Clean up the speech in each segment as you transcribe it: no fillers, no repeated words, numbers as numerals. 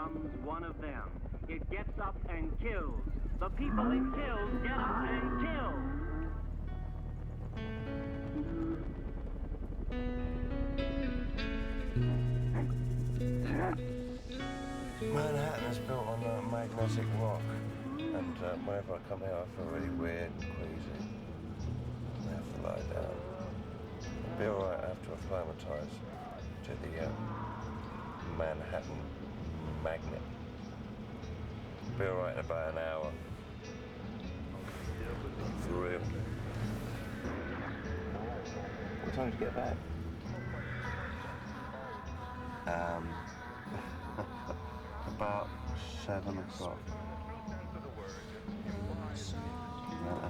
becomes one of them. It gets up and kills. The people it kills get up and kill. Manhattan is built on magnetic rock, and whenever I come here I feel really weird and queasy. I have to lie down. I'll be alright after acclimatise to the Manhattan magnet. I'll be alright in about an hour. For real. What time did you get back? About 7 o'clock. I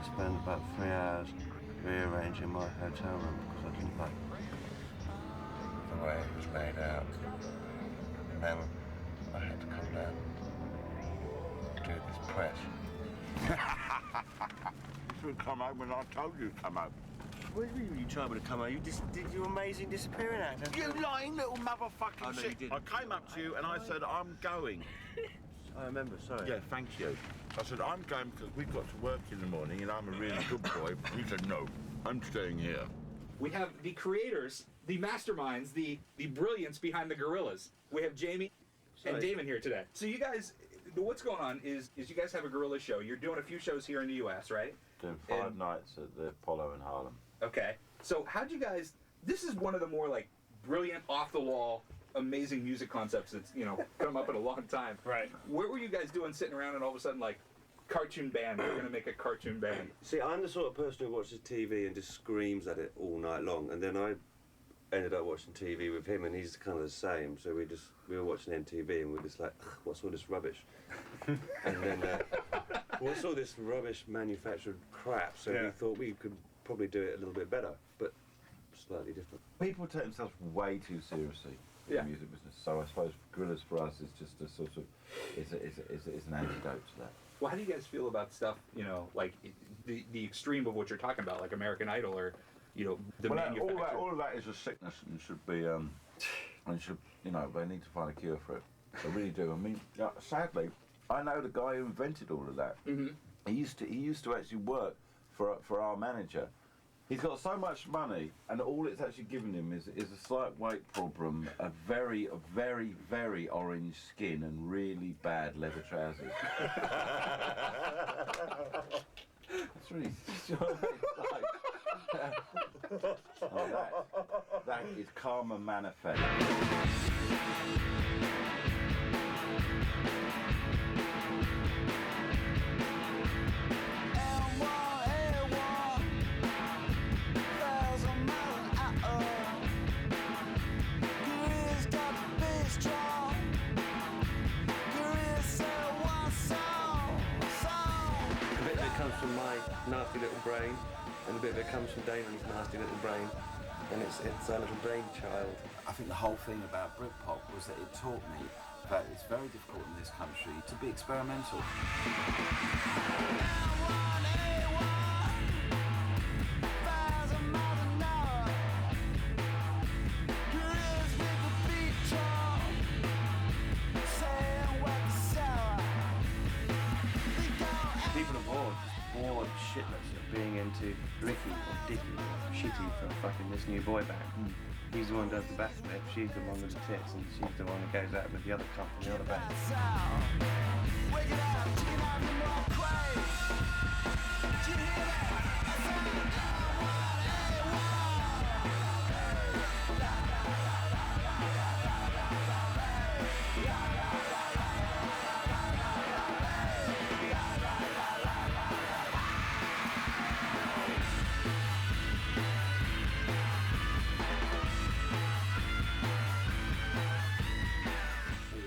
spent about 3 hours rearranging my hotel room because I didn't like the way it was laid out. And then I had to come down and do this press. You should come home when I told you to come home. What do you mean you tried to come out? You did your amazing disappearing act. You lying little motherfucking no, shit. you didn't. I came up to you and I said, I'm going. I remember, sorry. Yeah, thank you. I said, I'm going because we've got to work in the morning and I'm a really good boy. He said, no, I'm staying here. We have the creators, the masterminds, the brilliance behind the Gorillaz. We have Jamie and Damon here today. So you guys, what's going on is you guys have a Gorillaz show. You're doing a few shows here in the U.S., right? Doing 5 nights at the Apollo in Harlem. Okay. So how'd you guys, this is one of the more like brilliant, off-the-wall, amazing music concepts that's, come up in a long time. Right. What were you guys doing sitting around and all of a sudden like, cartoon band, we're going to make a cartoon band? See, I'm the sort of person who watches TV and just screams at it all night long, and then I ended up watching TV with him, and he's kind of the same. So we were watching MTV, and we were just like, what's all this rubbish? And then what's all this rubbish manufactured crap? So we thought we could probably do it a little bit better, but slightly different. People take themselves way too seriously in the music business, so I suppose Gorillaz for us is just a sort of is an antidote to that. Well, how do you guys feel about stuff, like the extreme of what you're talking about, like American Idol or, the manufacturer? All of that is a sickness and should be, they need to find a cure for it. They really do. I mean, sadly, I know the guy who invented all of that. Mm-hmm. He used to actually work for our manager. He's got so much money, and all it's actually given him is a slight weight problem, a very, very, very orange skin, and really bad leather trousers. That's really... that is karma manifest. Comes from my nasty little brain, and a bit of it comes from Damon's nasty little brain, and it's our little brainchild. I think the whole thing about Britpop was that it taught me that it's very difficult in this country to be experimental. People are bored shitless of being into Ricky or Dicky or Shitty from fucking this new boy band. He's the one who does the backflip, she's the one with the tits, and she's the one who goes out with the other cunt from the other band.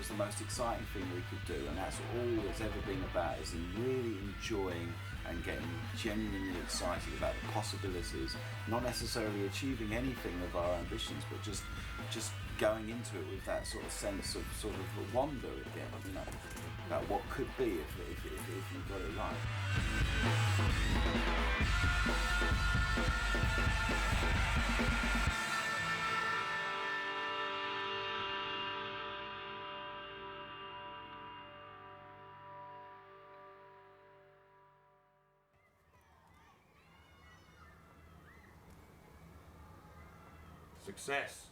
The most exciting thing we could do, and that's all it's ever been about, is in really enjoying and getting genuinely excited about the possibilities, not necessarily achieving anything of our ambitions, but just going into it with that sort of sense of sort of wonder again, about what could be if you got it right. success.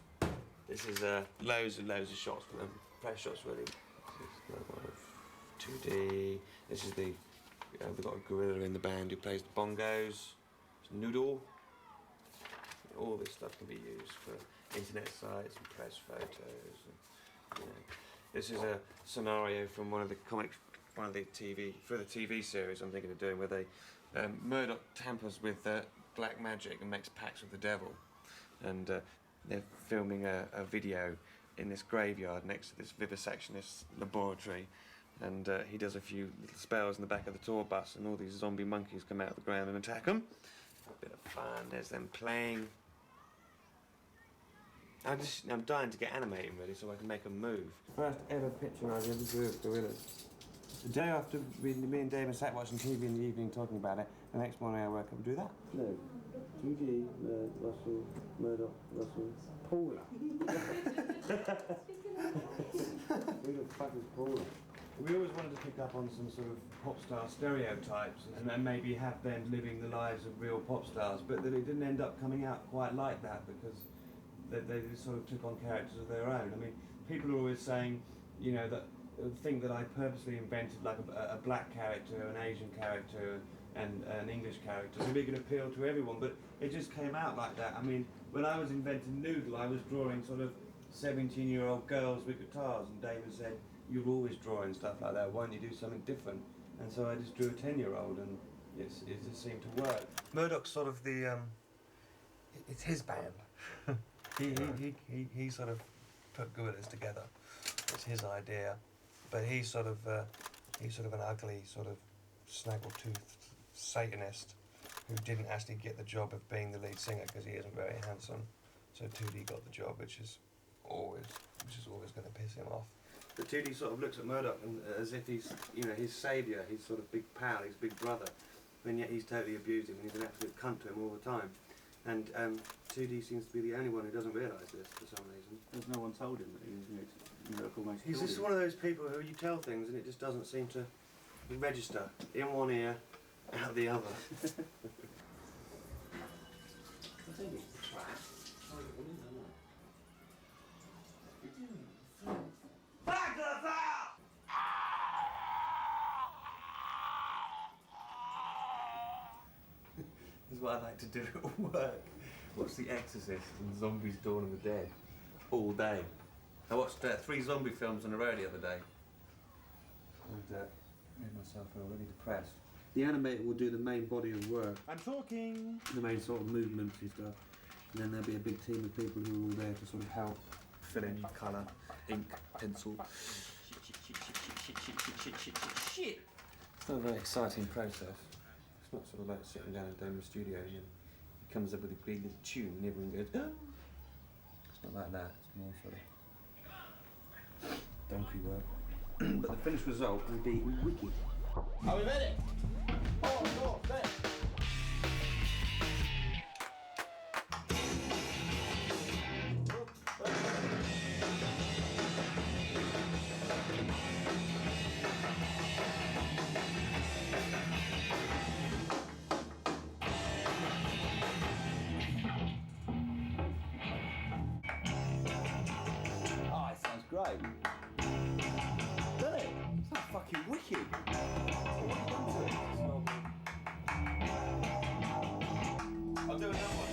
This is loads and loads of shots, press shots really. This is one of 2D. This is the, we've got a gorilla in the band who plays the bongos. It's Noodle. All this stuff can be used for internet sites and press photos. And, you know. This is a scenario from one of the TV series I'm thinking of doing, where they Murdoch tampers with black magic and makes pacts with the devil, and they're filming a video in this graveyard next to this vivisectionist laboratory, and he does a few little spells in the back of the tour bus, and all these zombie monkeys come out of the ground and attack them. A bit of fun. There's them playing. I'm dying to get animating ready so I can make them move. First ever picture I ever drew of gorillas. The day after me and Damon sat watching TV in the evening talking about it, the next morning I woke up and do that. No. Judy, Russell, Murdoch, Russell, Paula. Who the fuck is Paula? We always wanted to pick up on some sort of pop star stereotypes and then maybe have them living the lives of real pop stars, but that it didn't end up coming out quite like that because they sort of took on characters of their own. I mean, people are always saying, you know, that think that I purposely invented like a black character, an Asian character, and an English character, so we could appeal to everyone, but it just came out like that. I mean, when I was inventing Noodle, I was drawing sort of 17-year-old girls with guitars, and David said, you're always drawing stuff like that, why don't you do something different? And so I just drew a 10-year-old, and it just seemed to work. Murdoch's sort of the, it's his band. He sort of put Gorillaz together. It's his idea, but he's sort of an ugly, sort of snaggle-toothed Satanist who didn't actually get the job of being the lead singer because he isn't very handsome. So 2D got the job, which is always going to piss him off. But 2D sort of looks at Murdoch and, as if he's, you know, his saviour, his sort of big pal, his big brother, and yet he's totally abused him and he's an absolute cunt to him all the time. And 2D seems to be the only one who doesn't realise this for some reason. There's no one told him that he was Murdoch almost He's just one of those people who you tell things and it just doesn't seem to register in one ear, out the other. Back to the fire! This is what I like to do at work. Watch The Exorcist and Zombies Dawn of the Dead all day. I watched 3 zombie films in a row the other day. And made myself really depressed. The animator will do the main body of work. I'm talking! The main sort of movements and stuff. And then there'll be a big team of people who are all there to sort of help fill in colour, ink, pencil. Shit! It's not a very exciting process. It's not sort of like sitting down and doing the studio and he comes up with a great little tune and everyone goes, oh! It's not like that, it's more sort of donkey work. But the finished result will be wicked. Are we ready? Oh, no, ready. Oh, it sounds great. Doesn't it? It sounds fucking wicked. I'll do another one.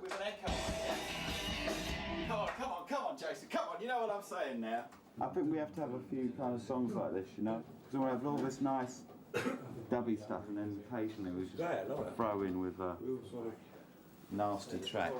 With an echo. Come on, Jason. Come on. You know what I'm saying now. I think we have to have a few kind of songs like this, you know? Because we have all this nice dubby stuff, and then occasionally we just throw in with a nasty track.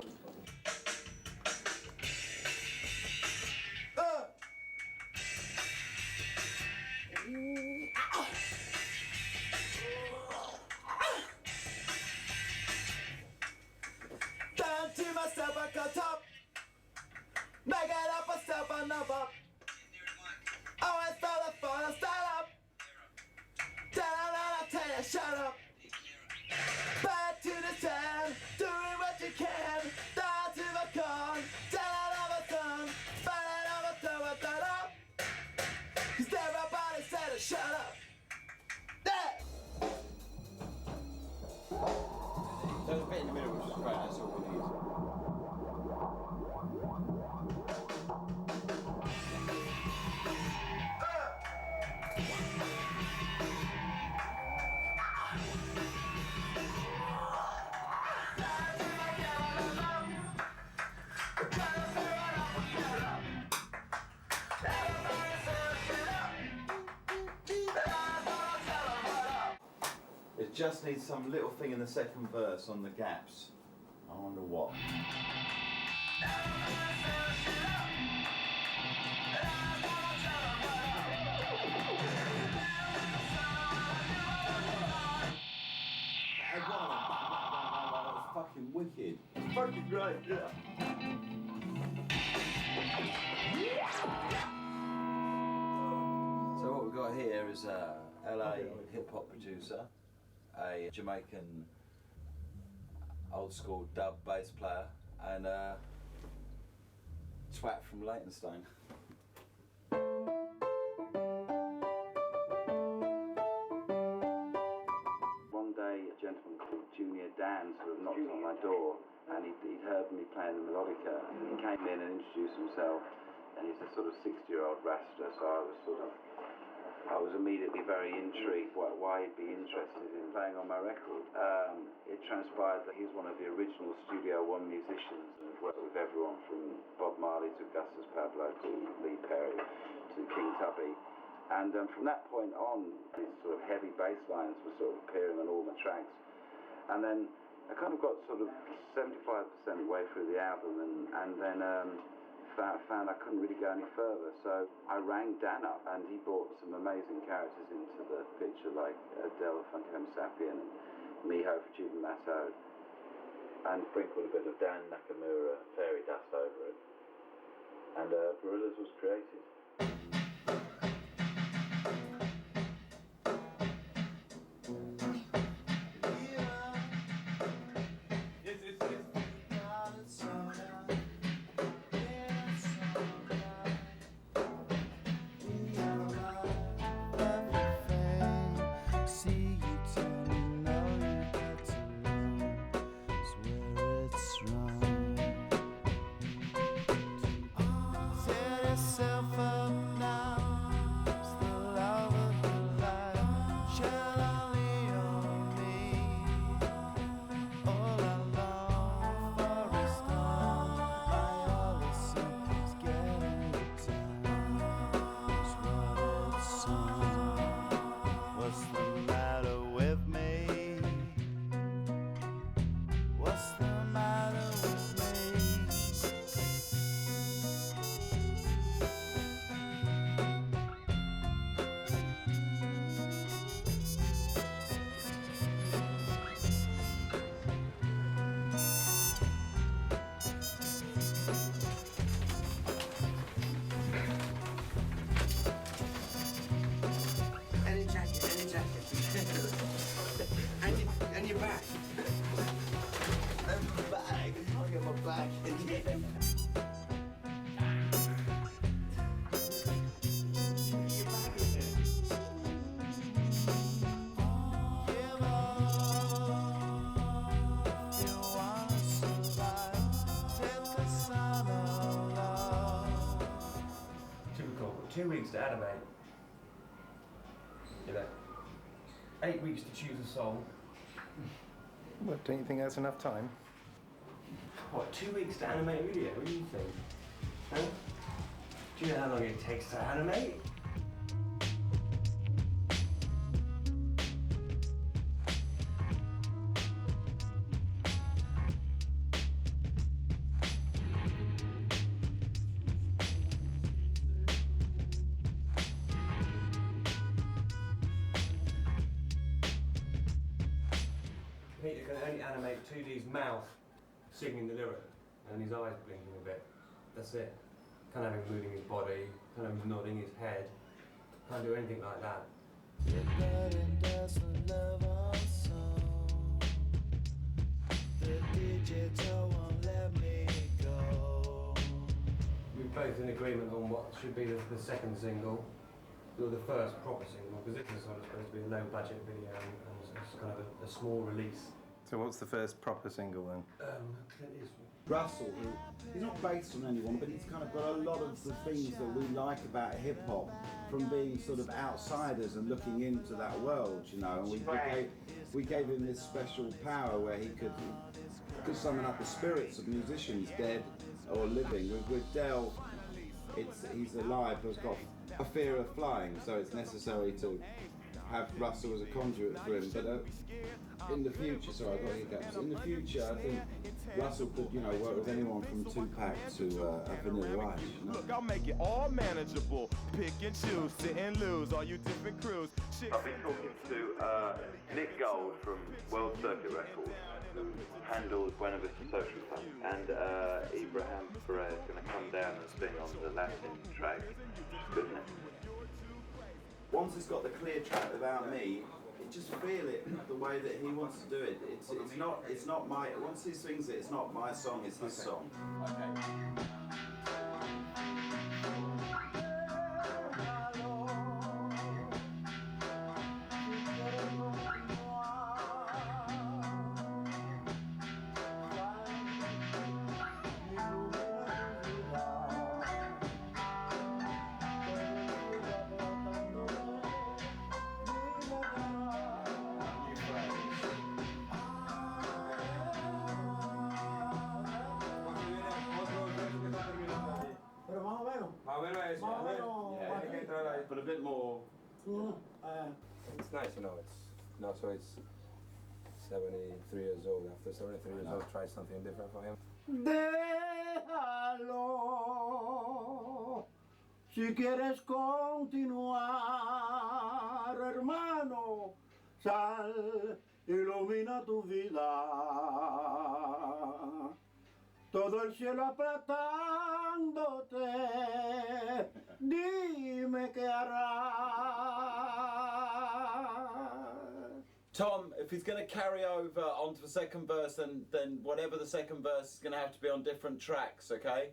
Down to myself, I got top. Make it up myself, I know up. Always thought I thought I start up. Down, I tell you, shut up. Back to the town, doing what you can. Down to There's a bit in the middle which is great, that's all we need. It just needs some little thing in the second verse on the gaps. I wonder what. That's fucking wicked. It's fucking great, yeah. So what we've got here is a LA hip-hop producer, a Jamaican old-school dub bass player, and a twat from Leytonstone. One day, a gentleman called Junior Dan sort of knocked on my door, and he'd heard me playing the melodica, and he came in and introduced himself, and he's a sort of 60-year-old wrestler, so I was immediately very intrigued why he'd be interested in playing on my record. It transpired that he's one of the original Studio One musicians and worked with everyone from Bob Marley to Augustus Pablo to Lee Perry to King Tubby. And from that point on, these sort of heavy bass lines were sort of appearing on all my tracks. And then I kind of got sort of 75% way through the album and then found I couldn't really go any further, so I rang Dan up and he brought some amazing characters into the picture, like Del Funky Homo Sapien and Miho for Judah Matto, and sprinkled a bit of Dan Nakamura fairy dust over it, and Gorillaz was created. And your back. And my bag. I'll get my back in here. Typical. 2 weeks to animate. You know, 8 weeks to choose a song. Well, don't you think that's enough time? What, 2 weeks to animate a video? What do you think? Huh? Do you know how long it takes to animate? Peter can only animate 2D's mouth singing the lyric and his eyes blinking a bit. That's it. Can't have him moving his body, can't have him nodding his head. Can't do anything like that. We're both in agreement on what should be the second single, or the first proper single, because this is sort of supposed to be a low budget video and it's kind of a small release. So what's the first proper single then? Clint Eastwood. Russell, who he's not based on anyone, but he's kind of got a lot of the things that we like about hip hop from being sort of outsiders and looking into that world, you know. And we gave him this special power where he could summon up the spirits of musicians, dead or living. With Del, he's alive, but has got a fear of flying, so it's necessary to have Russell as a conduit for him. But in the future, sorry, I got hiccups. In the future, I think Russell could, you know, work with anyone from Tupac to Vanilla Ice. You know? Look, I'll make it all manageable. Pick and choose, sit and lose, all you different crews. I've been talking to Nick Gold from World Circuit Records, who handles Buena Vista Social Club, and Ibrahim Perez is going to come down and sing on the Latin track. Good, isn't it? Once it's got the clear track without me, just feel it the way that he wants to do it. It's not my. Once he sings it, it's not my song. It's his song. Okay. But a bit more. It's nice, you know. It's not so it's 73 years old. After 73 years old, try something different for him. Déjalo, si quieres continuar, hermano, sal, ilumina tu vida. Todo el cielo apretándote, dime qué harás. Tom, if he's going to carry over onto the second verse, then whatever the second verse is going to have to be on different tracks, okay?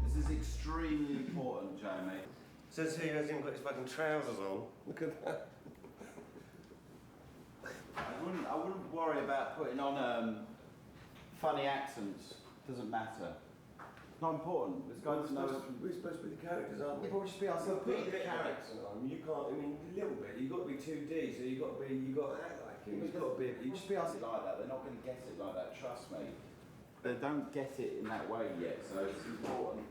This is extremely important, Jamie. Says he hasn't even got his fucking trousers on. Look at that. I wouldn't worry about putting on funny accents. Doesn't matter. It's not important. This guy doesn't know. We're supposed to be the characters, aren't we? We'll just be ourselves. Put a bit of accent on. You can't. I mean, a little bit. You've got to be 2D, so you've got to act like him. You've got to be. You just be ourselves like that. They're not going to get it like that. Trust me. They don't get it in that way yet, so it's important.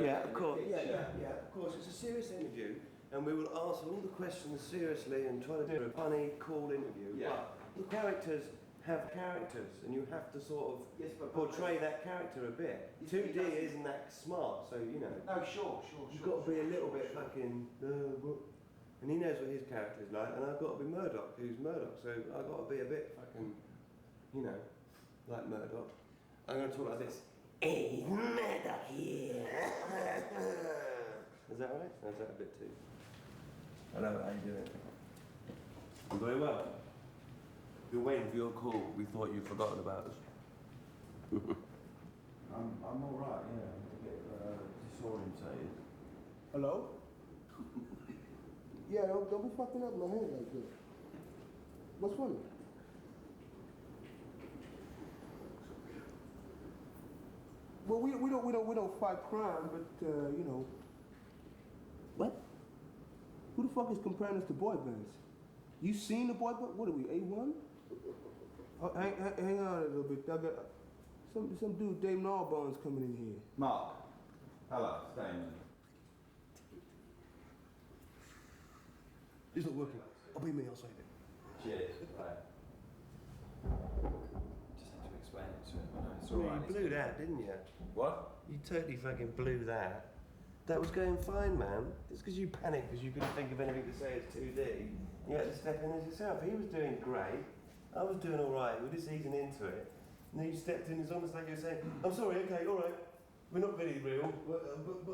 Yeah, of course. Yeah, of course. It's a serious interview, and we will answer all the questions seriously and try to do a funny, cool interview. Yeah. But the characters have characters, and you have to sort of portray that character a bit. 2D isn't that smart, so you know. No, sure. You've got to be a little bit fucking. And he knows what his character's like, and I've got to be Murdoch, who's Murdoch, so I've got to be a bit fucking, you know, like Murdoch. I'm going to talk like this. Hey, Murdoch here. Is that right? Or is that a bit too? I know, how you doing? I'm very well. We're waiting for your call. We thought you'd forgotten about us. I'm all right. Yeah, I'm a bit disorientated. Hello? Yeah, don't be fucking up my head like that. What's funny? Well, we don't fight crime, but you know. What? Who the fuck is comparing us to boy bands? You seen the boy band? What are we, A1? Oh, hang on a little bit. I got some dude, Dave Gnarbone's coming in here. Mark. Hello, Damon. It's not working. I'll be me, I'll save it. Cheers. Right. Just had to explain it to him. I know it's Well, alright. you blew that, didn't you? What? You totally fucking blew that. That was going fine, man. It's because you panicked because you couldn't think of anything to say as 2D. You had to step in as yourself. He was doing great. I was doing all right. We were just easing into it. And then you stepped in. It's almost like you were saying, "I'm sorry. Okay, all right. We're not really real, but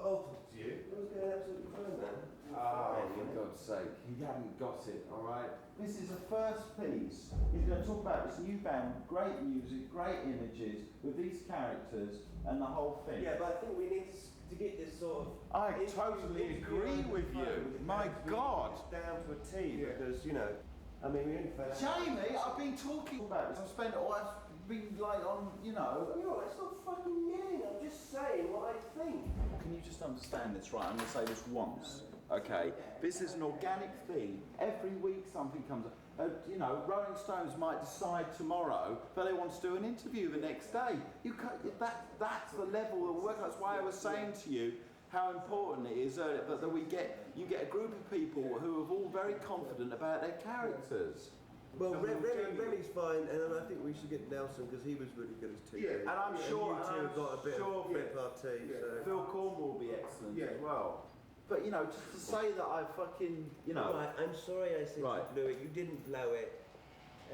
I'll talk to you." It was going absolutely fine, man. Oh, for God's sake, he hadn't got it, all right? This is the first piece. He's going to talk about this new band, great music, great images, with these characters and the whole thing. Yeah, but I think we need to get this sort of... I totally agree with you. My God. Down to a T, because, you know, I mean, we only found out... Jamie, I've been talking about this. I've spent all... I've been, like, on, you know... You're right, it's not fucking yelling. I'm just saying what I think. Can you just understand this, right? I'm going to say this once, okay? This is an organic thing. Every week something comes up. You know, Rolling Stones might decide tomorrow that they want to do an interview the next day. You can't, that's the level of work. That's why I was saying to you how important it is that you get a group of people who are all very confident about their characters. Well, Remy's fine, and I think we should get Nelson because he was really good as TV. Yeah, and I'm sure you two have got a bit of repartee. So. Phil Cornwall will be excellent as well. But, you know, just to say that I fucking, you know... Right, I'm sorry I said you blew it. You didn't blow it.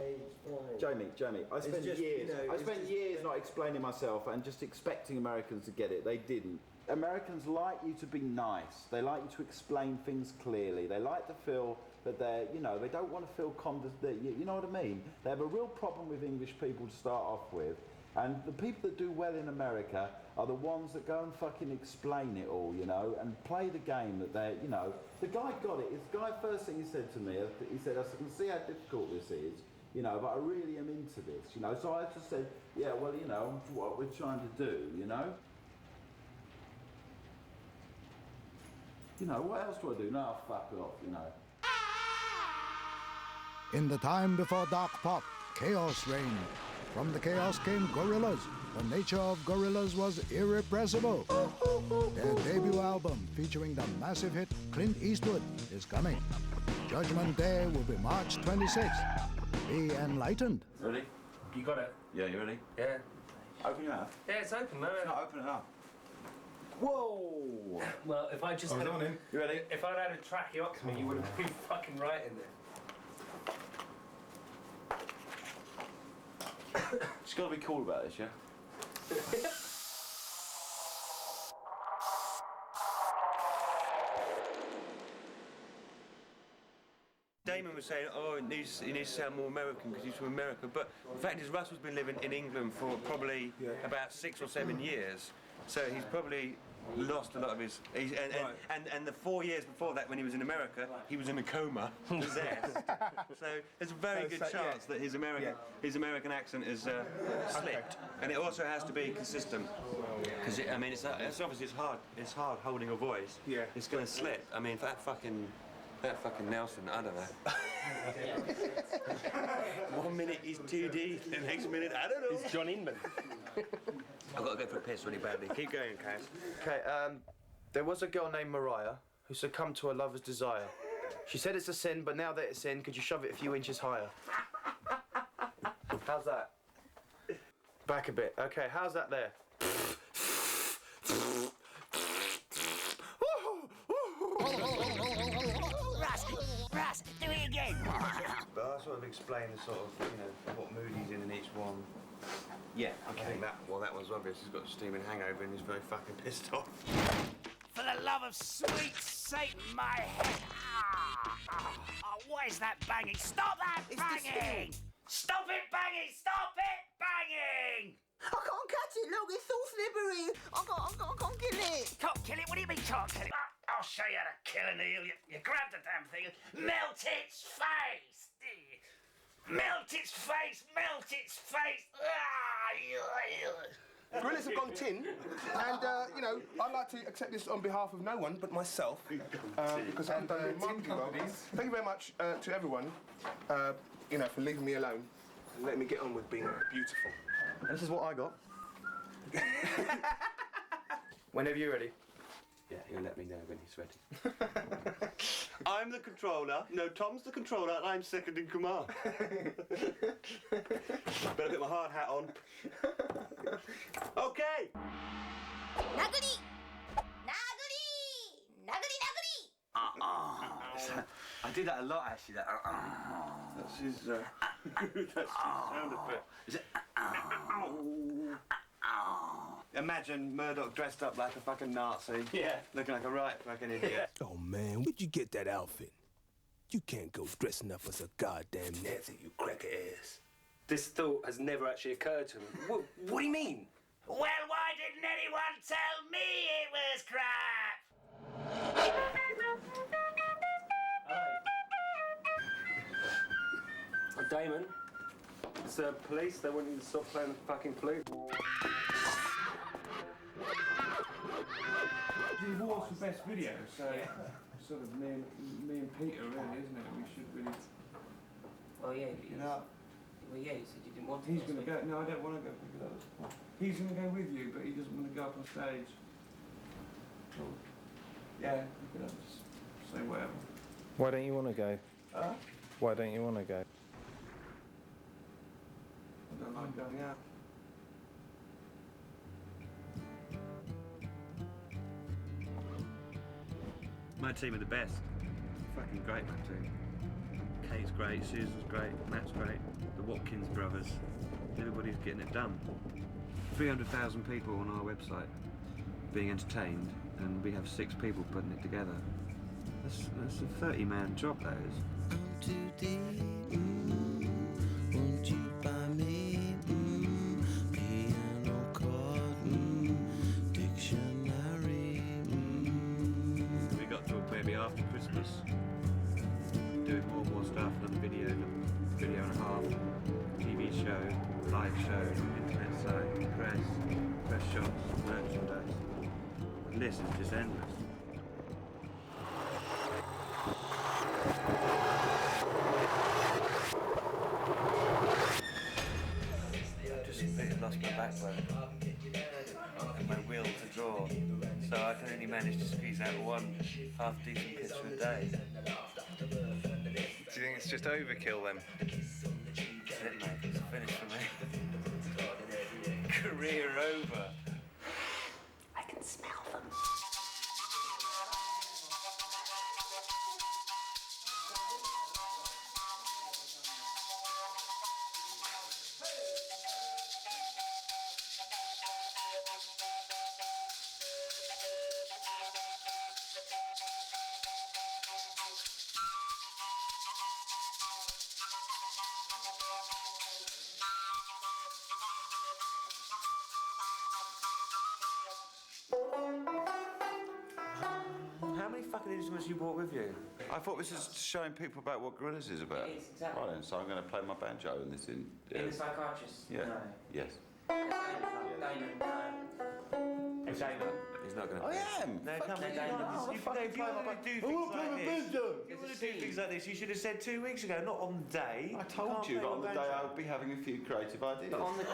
It's fine. Jamie, I spent years not explaining myself and just expecting Americans to get it. They didn't. Americans like you to be nice. They like you to explain things clearly. They like to feel that they're, you know, they don't want to feel you know what I mean? They have a real problem with English people to start off with. And the people that do well in America are the ones that go and fucking explain it all, you know, and play the game that they're, you know. The guy got it. The guy, first thing he said to me, he said, I can see how difficult this is, you know, but I really am into this, you know. So I just said, yeah, well, you know, what we're trying to do, you know. You know, what else do I do? No, fuck off, you know. In the time before dark pop, chaos reigned. From the chaos came Gorillaz. The nature of Gorillaz was irrepressible. Their debut album, featuring the massive hit Clint Eastwood, is coming. Judgment Day will be March 26th. Be enlightened. Ready? You got it? Yeah, you ready? Yeah. Open it up. Yeah, it's open, man. It's not open it up. Whoa! Well, if I just had... You ready? If I'd had a tracheotomy, you would have been fucking right in there. Just got to be cool about this, yeah? Damon was saying, oh, he needs to sound more American because he's from America. But the fact is, Russell's been living in England for probably about 6 or 7 years. So he's probably lost a lot of his... And the 4 years before that, when he was in America, he was in a coma. Zest. So there's a very good chance that his American accent is slipped. And it also has to be consistent. Because, I mean, it's obviously it's hard holding a voice. Yeah. It's going to slip. I mean, that fucking Nelson, I don't know. 1 minute he's 2D, the next minute, I don't know. It's John Inman. I've got to go for a piss really badly. Keep going, Kaz. Okay, there was a girl named Mariah who succumbed to her lover's desire. She said it's a sin, but now that it's in, could you shove it a few inches higher? How's that? Back a bit. Okay, how's that there? Russ, do it again. But I sort of explain the sort of, you know, what mood he's in each one. Yeah, okay. That one's obvious. He's got a steaming hangover and he's very fucking pissed off. For the love of sweet Satan, my head. Oh, what is that banging? Stop that banging! Stop it banging! Stop it banging! I can't catch it, look, it's so slippery. I can't kill it. Can't kill it? What do you mean can't kill it? I'll show you how to kill an eel. You grab the damn thing and melt its face. Melt its face, melt its face. Gorillaz have gone tin, and you know, I'd like to accept this on behalf of no one but myself, because I've done remarkably well. Thank you very much to everyone, you know, for leaving me alone and letting me get on with being beautiful. And this is what I got. Whenever you're ready. Yeah, he'll let me know when he's ready. I'm the controller. No, Tom's the controller, and I'm second in command. Better get my hard hat on. Okay. Naguri! Naguri! Naguri, naguri! I do that a lot, actually. That. That's his. That's his sound effect. Is it? Imagine Murdoch dressed up like a fucking Nazi. Yeah. Looking like a right fucking idiot. Oh man, where'd you get that outfit? You can't go dressing up as a goddamn Nazi, you cracker ass. This thought has never actually occurred to me. What do you mean? Well, why didn't anyone tell me it was crap? Damon, it's the police. They want you to stop playing the fucking flute. The awards for best video, so sort of me and Peter, really, isn't it? We should really. Oh yeah. You know. Well, yeah. You said you didn't want to. He's going to go. No, I don't want to go pick it up. He's going to go with you, but he doesn't want to go up on stage. Cool. Yeah, you could just say whatever. Why don't you want to go? Huh? Why don't you want to go? I don't like going out. My team are the best. Fucking great, my team. Kate's great, Susan's great, Matt's great, the Watkins brothers. Everybody's getting it done. 300,000 people on our website being entertained, and we have 6 people putting it together. That's a 30-man job, that is. Won't you buy me piano chord, dictionary? We got to maybe after Christmas, doing more and more stuff, another video and a half, TV show, live show, internet site, press shots, merchandise. The list is just endless. I've just completely lost my backbone and my will to draw, so I can only manage to squeeze out one half-decent picture a day. Do you think it's just overkill then? That's it, mate. It's finished for me. Career over. I can smell them. How many fucking instruments you brought with you? I thought this was showing people about what Gorillaz is about. It is, exactly. Right then, so I'm going to play my banjo in this In the psychiatrist? Yeah. No. Yes. Damon, no. He's not going to. I am. No, come on, Damon. Damon. You can do things like this. You want to do things like this. You should have said 2 weeks ago, not on the day. I told you that on the day I would be having a few creative ideas. But on the,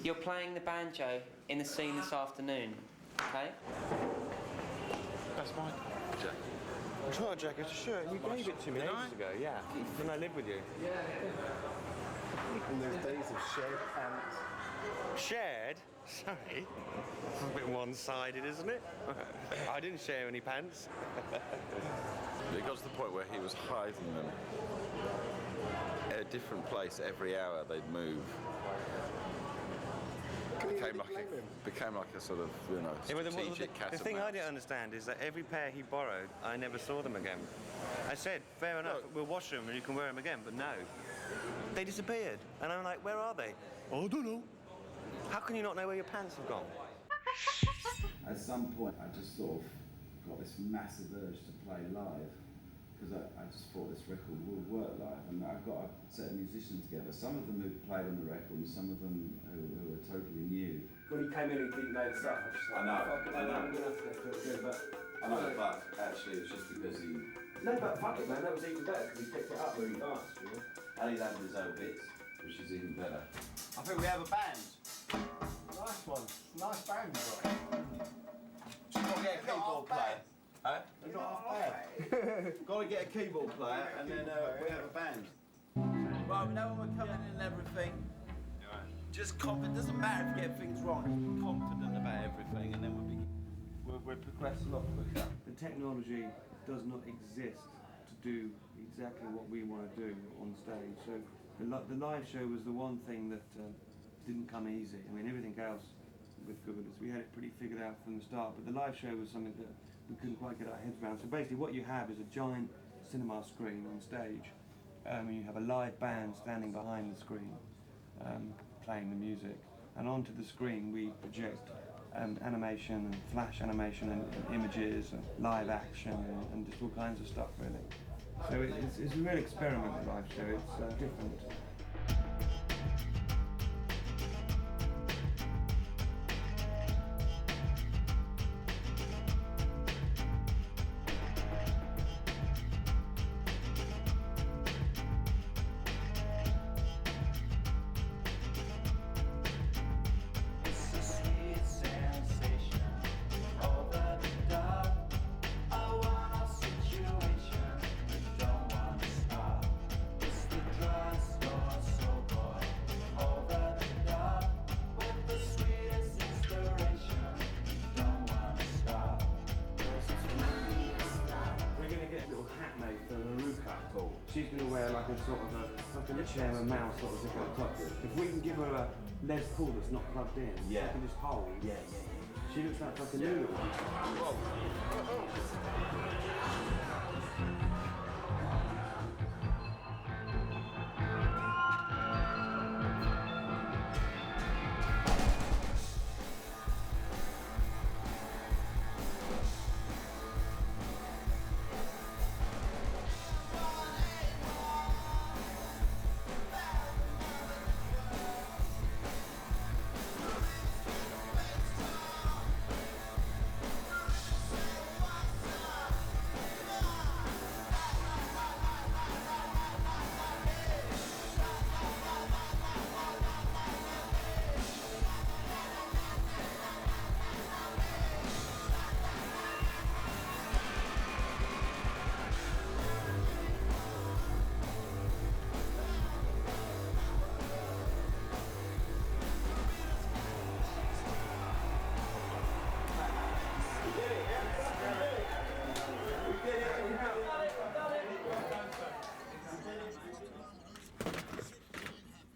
you're playing the banjo in the scene this afternoon, okay? That's my jacket. It's not a jacket, it's a shirt. You gave it to me ages ago, yeah. When I lived with you. Yeah. In those days of shared pants. Shared? Sorry. It's a bit one-sided, isn't it? I didn't share any pants. It got to the point where he was hiding them at a different place every hour. They'd move. Became like a sort of, you know, strategic cat the and thing I mouse. didn't understand is that every pair he borrowed, I never saw them again. I said, fair enough, we'll wash them and you can wear them again, but no. They disappeared. And I'm like, where are they? I don't know. How can you not know where your pants have gone? At some point, I just sort of got this massive urge to play live because I just thought this record would work live, and I got a set of musicians together. Some of them who played on the record, and some of them who were totally new. When you came in and didn't know the stuff, I was just like, I know. I'm gonna have to feel good, but... I know, but actually it was just because he... No, but fuck it, man, that was even better because he picked it up really fast, you know? And he's having his own bits, which is even better. I think we have a band. Nice one. Nice band, right? Just got to get people we get a keyboard player and then we have a band. Right, we know when we're coming in and everything. Just confident, doesn't matter if we get things wrong, just confident about everything and then we'll progress a lot quicker. The technology does not exist to do exactly what we want to do on stage. So the live show was the one thing that didn't come easy. I mean, everything else with Gorillaz, we had it pretty figured out from the start, but the live show was something that we couldn't quite get our heads around. So basically what you have is a giant cinema screen on stage, and you have a live band standing behind the screen, playing the music, and onto the screen we project animation and flash animation and images and live action and just all kinds of stuff really. So it's a real experiment, the live show. It's different. She's going to wear like a sort of a chair and mouse sort of thing at the top. If we can give her a Les Paul that's not plugged in, she can just hold. Yeah. She looks like a noodle.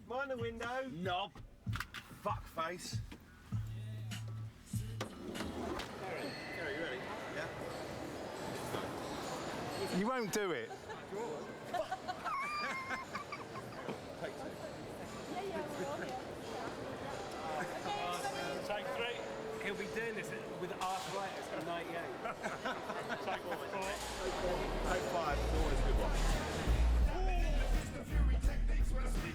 Mind the window. Knob. Fuck face. Gary, you ready? Yeah. You won't do it. Take 3. He'll be doing this with arthritis at 98. Take 4. Take 5. It's always a good one.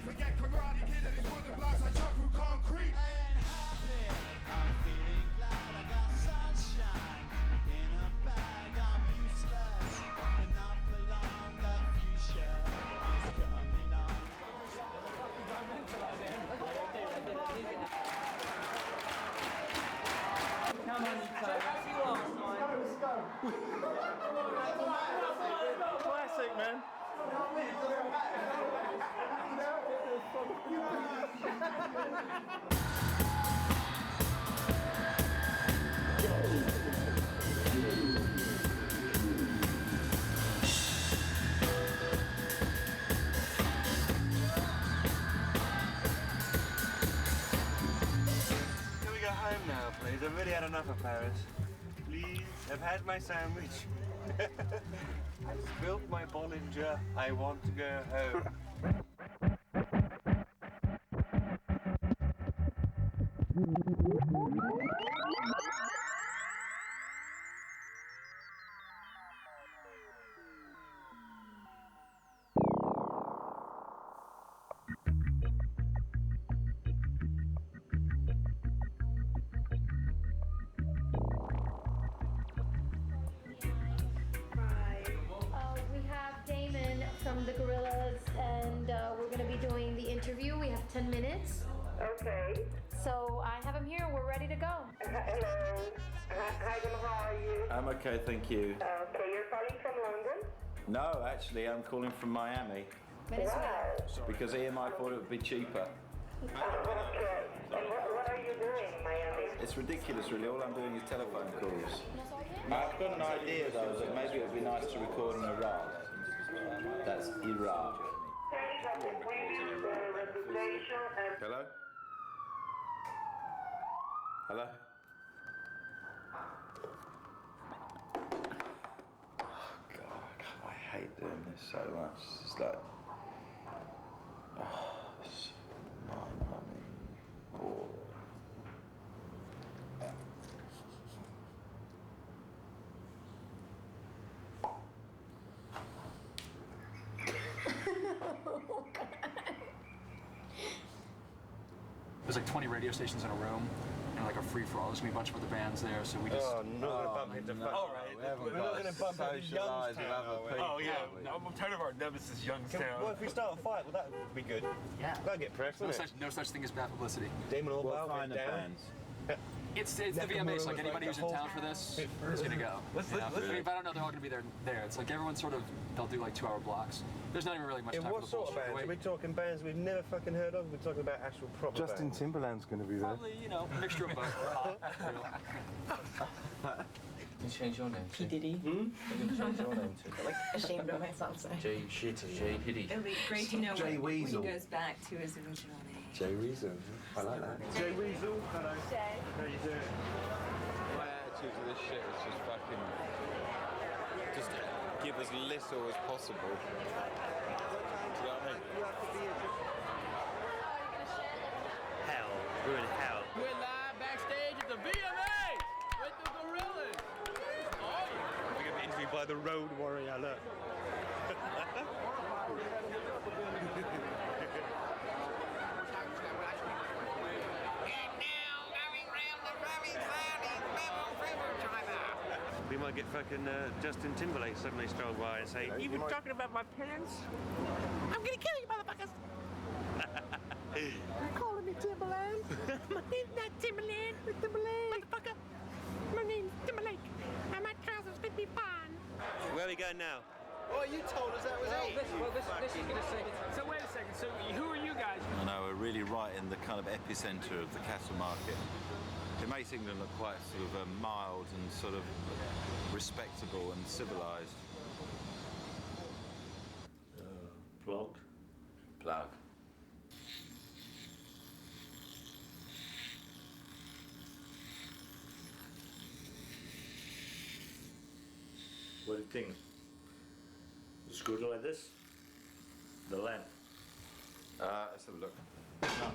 Forget karate kid and his wooden blocks I chop through concrete. I'm feeling glad I got sunshine in a bag. I'm useless, but not for long. The future is coming on. Come on, let's go. Classic, man. Can we go home now, please? I've really had enough of Paris. Please, I've had my sandwich. I spilled my Bollinger. I want to go home. From the Gorillaz, and we're going to be doing the interview. We have 10 minutes. Okay. So I have him here. We're ready to go. Hello. Hi, how are you? I'm okay, thank you. Okay, you're calling from London? No, actually, I'm calling from Miami. Venezuela. Because EMI thought it would be cheaper. What are you doing in Miami? It's ridiculous, really. All I'm doing is telephone calls. I've got an idea, though, that maybe it would be nice to record in Iraq. That's Iraq. Hello? Hello? Oh, God, I hate doing this so much. It's just like... Oh, it's mind-numbing. Oh. There's like 20 radio stations in a room, and like a free-for-all. There's gonna be a bunch of other bands there, so we just... Oh, not gonna bump into... no. All right, we're not gonna bump into Youngstown, are we? Oh, yeah. No, I'm tired of our nemesis, Youngstown. Well, if we start a fight, well, that would be good. Yeah. That'd get press, wouldn't it? No such thing as bad publicity. Damon We'll Albarn find the down. bands. It's the VMAs, like anybody who's in town for this is gonna go. Let's- You know? let's- I mean, if I don't know, they're all gonna be there. It's like everyone sort of, they'll do like 2-hour blocks. There's not even really much In time what for the sort of bullshit. bands? Are we talking bands we've never fucking heard of? We're talking about actual proper Justin bands. Timberland's going to be there. Probably, you know, a mixture of both. You change your name P. Diddy. What are you going to change your name to? Like, ashamed of myself, so. J. Shitty. J. Hitty. It'll be great to know Jay when Weasel. he goes back to his original name. Jay Weasel. I like that. Jay Weasel, hello. Jay. How you doing? My attitude to this shit is just fucking... Just give as little as possible. Do you know what I mean? Hell. We're in hell. We're live backstage at the VMA with the Gorillaz. Oh, yeah. We're going to be interviewed by the Road Warrior, look. We might get fucking Justin Timberlake suddenly stroll by and say, "You were talking about my pants?" I'm gonna kill you, motherfuckers! You're calling me Timberland? My name's not Timberland. Timberland. Motherfucker. My name's Timberlake. And my trousers fit me fine. Where are we going now? Oh, you told us that was this is gonna say it. So wait a second. So who are you guys? I know, we're really right in the kind of epicenter of the cattle market. It makes England look quite sort of mild and sort of respectable and civilised. Plug. Plug. What do you think? It's good like this? The lamp. Let's have a look.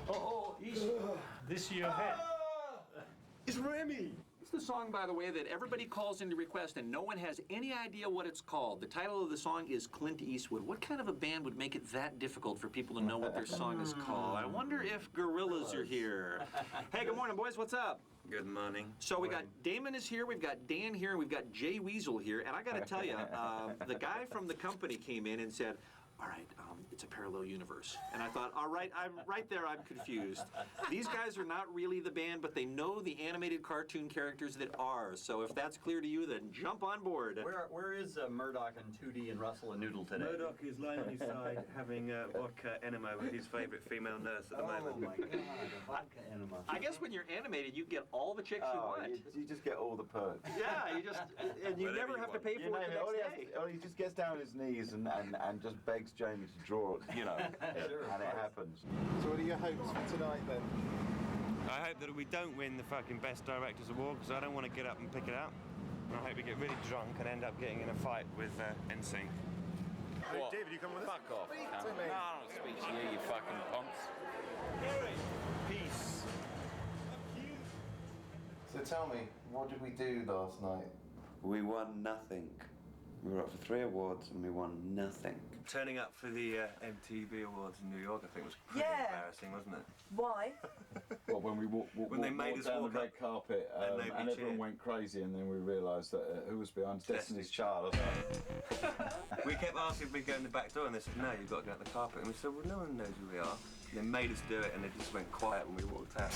Oh, this your head. It's Remy! It's the song, by the way, that everybody calls in to request and no one has any idea what it's called. The title of the song is Clint Eastwood. What kind of a band would make it that difficult for people to know what their song is called? I wonder if Gorillaz are here. Hey, good morning, boys. What's up? Good morning. So we got Damon is here, we've got Dan here, and we've got Jay Weasel here. And I got to tell you, the guy from the company came in and said, all right, it's a parallel universe. And I thought, all right, I'm right there, I'm confused. These guys are not really the band, but they know the animated cartoon characters that are. So if that's clear to you, then jump on board. Where is Murdoch and 2D and Russell and Noodle today? Murdoch is lying on his side having vodka enema with his favourite female nurse at the moment. Oh my god, a vodka enema. I guess when you're animated, you get all the chicks you want. You just get all the perks. Yeah, you just, and you never have to pay for it the next day. He just gets down on his knees and just begs Jamie to draw, you know, and it happens. So what are your hopes for tonight then? I hope that we don't win the fucking Best Directors Award because I don't want to get up and pick it up. And I hope we get really drunk and end up getting in a fight with NSYNC. What? David, you come with us? Fuck off. Speak No, to me. I don't speak to you, you fucking punks. Peace. So tell me, what did we do last night? We won nothing. We were up for 3 awards and we won nothing. Turning up for the MTV Awards in New York, I think, was pretty embarrassing, wasn't it? Why? Well, when we When they made us down walk the up red carpet and nobody and everyone cheered. went crazy, and then we realised that who was behind Destiny's Child. We kept asking if we'd go in the back door, and they said, no, you've got to go out the carpet. And we said, well, no one knows who we are. And they made us do it, and it just went quiet when we walked out.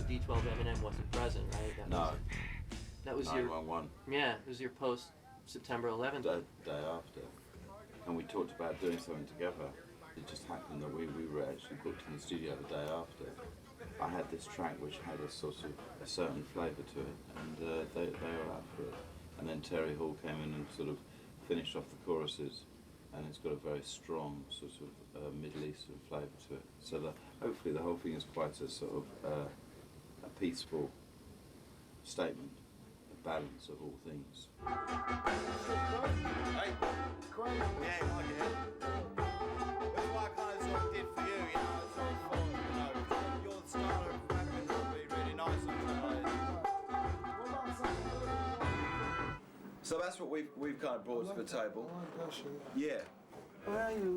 D12 Eminem wasn't present, right? That was your 911. Yeah, it was your post September 11th. The day after, and we talked about doing something together. It just happened that we were actually booked in the studio the day after. I had this track which had a sort of a certain flavour to it, and they were up for it. And then Terry Hall came in and sort of finished off the choruses, and it's got a very strong sort of Middle Eastern flavour to it. So that hopefully the whole thing is quite a sort of a peaceful statement, a balance of all things. Hey, great. Yeah, I like it. That's what I kind of sort of did for you, you know. I sort of thought, you know, you're the star of rapping, would be really nice on tonight. So that's what we've kind of brought to the table. Yeah. When you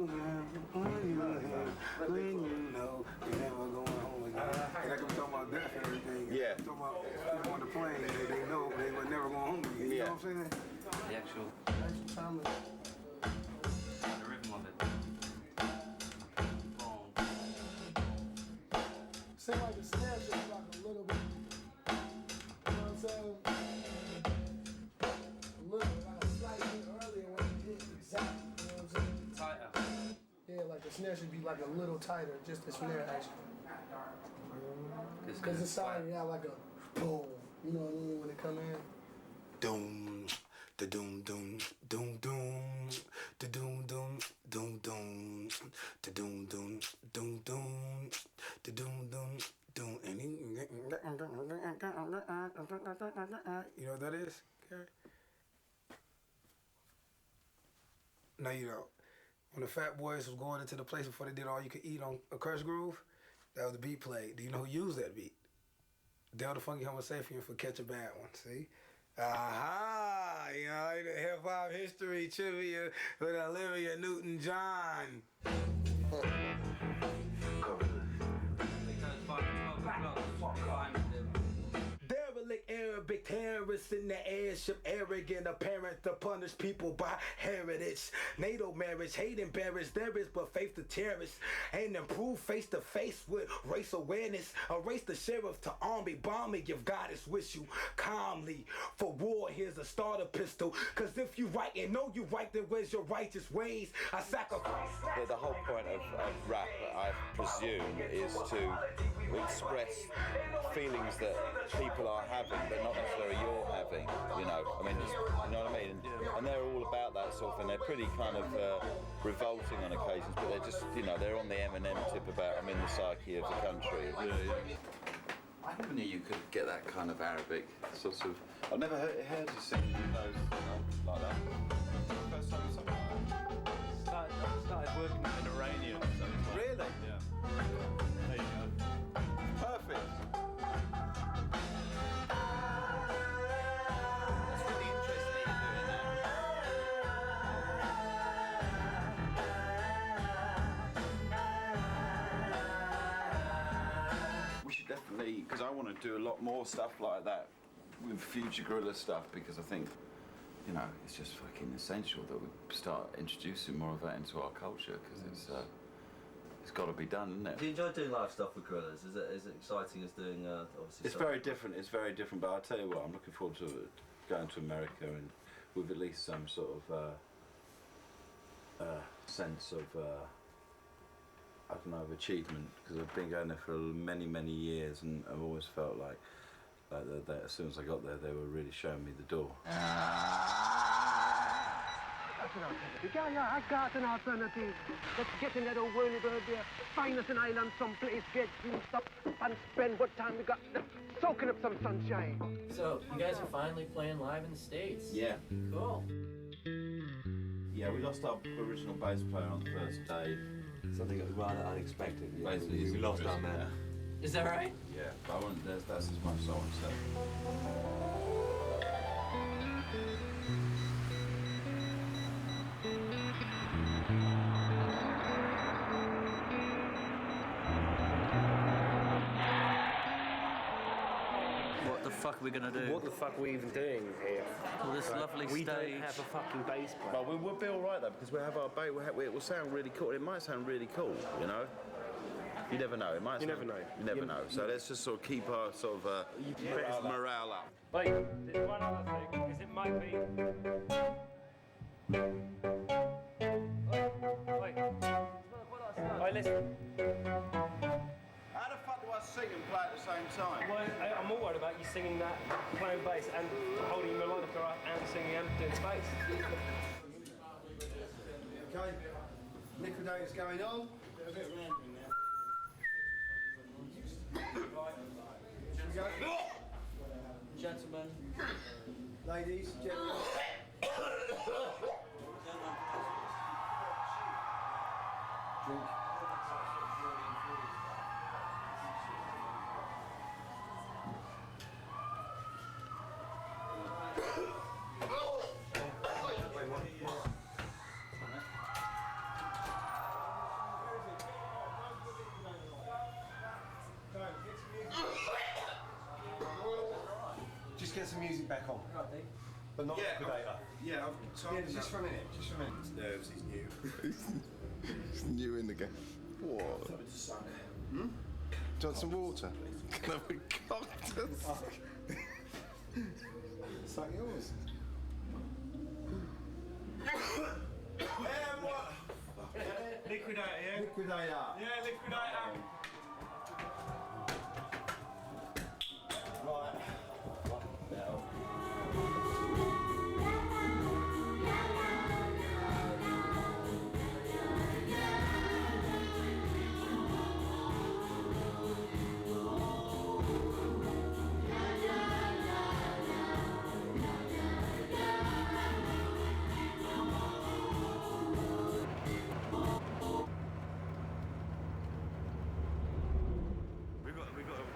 know you're never going home again. And I can talk about death and everything. Yeah. Talking about people on the plane, they know they were never going home again. You know what I'm saying? The actual time. the rhythm of it. Seems like the snare should be like a little bit. You know what I'm saying? A little, like a slight bit earlier when you hit exactly. You know what I'm saying? Tighter. Yeah, like the snare should be like a little tighter, just the snare actually. Because it's sounding out like a boom. You know what I mean when it come in? Doom, da doom doom, doom doom, da doom doom, doom doom, da doom doom, doom doom, da doom doom, doom. And you know what that is, Gary? No, you don't. When the Fat Boys was going into the place before they did All You Could Eat on a Curse Groove, that was the beat played. Do you know who used that beat? Del the Funky Homo Sapien for Catch a Bad One, see? Aha! You know, the hip-hop history trivia with Olivia Newton-John. Derelict Arabic terrorists in the airship, arrogant, apparent to punish people by heritage. NATO marriage, hate embarrassed, there is but faith to cherish. And improve face to face with race awareness. Erase the sheriff to army, bomb me if goddess wish you calmly. For war, here's a starter pistol. Cause if you right and know you right, then where's your righteous ways? I sacrifice. The whole point of rap, I presume, is to express feelings that people are having, but not necessarily you're having, you know. I mean, you know what I mean? And they're all about that sort of thing. They're pretty kind of revolting on occasions, but they're just, you know, they're on the Eminem tip about I'm in the psyche of the country. I never knew you could get that kind of Arabic sort of. I've never heard you sing those, you know, like that. First time you sang like that. Started working with an Iranian. So it's like, Really? Yeah. There you go. Perfect. That's really interesting that you're doing that. We should definitely, because I want to do a lot more stuff like that with future Gorillaz stuff, because I think, you know, it's just fucking essential that we start introducing more of that into our culture, because it's got to be done, isn't it? Do you enjoy doing live stuff with Gorillaz? Is it exciting as doing obviously? It's very different. It's very different. But I'll tell you what, I'm looking forward to going to America and with at least some sort of sense of I don't know, of achievement, because I've been going there for many, many years, and I've always felt like that as soon as I got there, they were really showing me the door. Yeah, I got an alternative. Let's get in that old whirly bird there, find us an island someplace, get juiced up, and spend what time we got soaking up some sunshine. So, you guys are finally playing live in the States? Yeah. Cool. Yeah, we lost our original bass player on the first day. Something that was rather unexpected. Yeah. Basically, we lost our man. Is that right? Yeah, but I want, that's as much as I want to say. What the fuck are we gonna do? What the fuck are we even doing here? Well, this lovely we stage. don't have a fucking bass player. But we'll be all right though, because we have our bass. It will sound really cool. It might sound really cool, you know. You never know. It might. You never know. You never know. So let's just sort of keep our sort of morale up. Wait, there's one other thing, is it might be... Wait. Wait, listen. How the fuck do I sing and play at the same time? Well, I'm more worried about you singing that, playing bass and holding the melodica up and singing and doing space. Okay, Liquidator's going on. They're a bit random now. Should we go? Gentlemen. Ladies, gentlemen. Drink. Just get some music back on. But not Liquidator. Yeah, I've told him just for a minute, just for a minute. His nerves, he's new. He's new in the game. What? Do you want some water? Can I have a cocktail? Suck yours. Liquidator, yeah? Liquidator. Yeah, Liquidator. Right.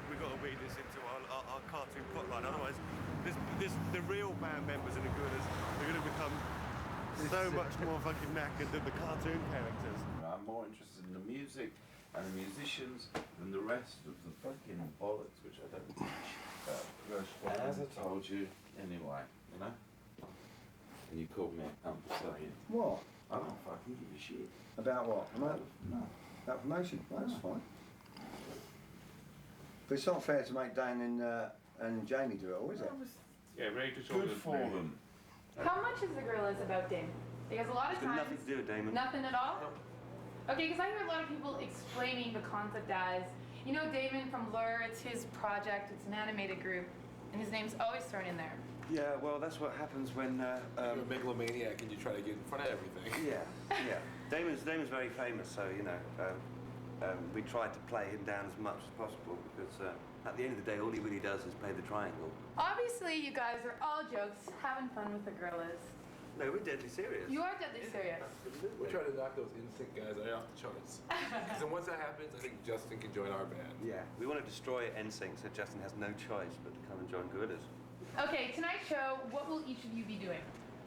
We've got to read this into our cartoon plotline. Otherwise, the real band members in the Gorillaz are going to become so much more fucking knackered than the cartoon characters. I'm more interested in the music and the musicians than the rest of the fucking bollocks, which I don't teach. As I told you, anyway, you know? And you called me a cunt for saying. What? I don't fucking give a shit. About what? No. About promotion? That's fine. But it's not fair to make Dan and Jamie do it all, is it? Yeah, really just good for them. How much is the Gorillaz about Damon? Because a lot of It's got times... nothing to do with Damon. Nothing at all? Okay, because I hear a lot of people explaining the concept as, you know, Damon from Blur, it's his project, it's an animated group, and his name's always thrown in there. Yeah, well, that's what happens when you're a megalomaniac and you try to get in front of everything. Yeah, yeah. Damon's very famous, so you know, we tried to play him down as much as possible because at the end of the day, all he really does is play the triangle. Obviously, you guys are all jokes, having fun with the Gorillaz. No, we're deadly serious. You are deadly serious. We're trying to knock those instinct guys right off the charts. Because then once that happens, I think Justin can join our band. Yeah, we want to destroy NSYNC, so Justin has no choice but to come and join Gorillaz. Okay, tonight's show, what will each of you be doing?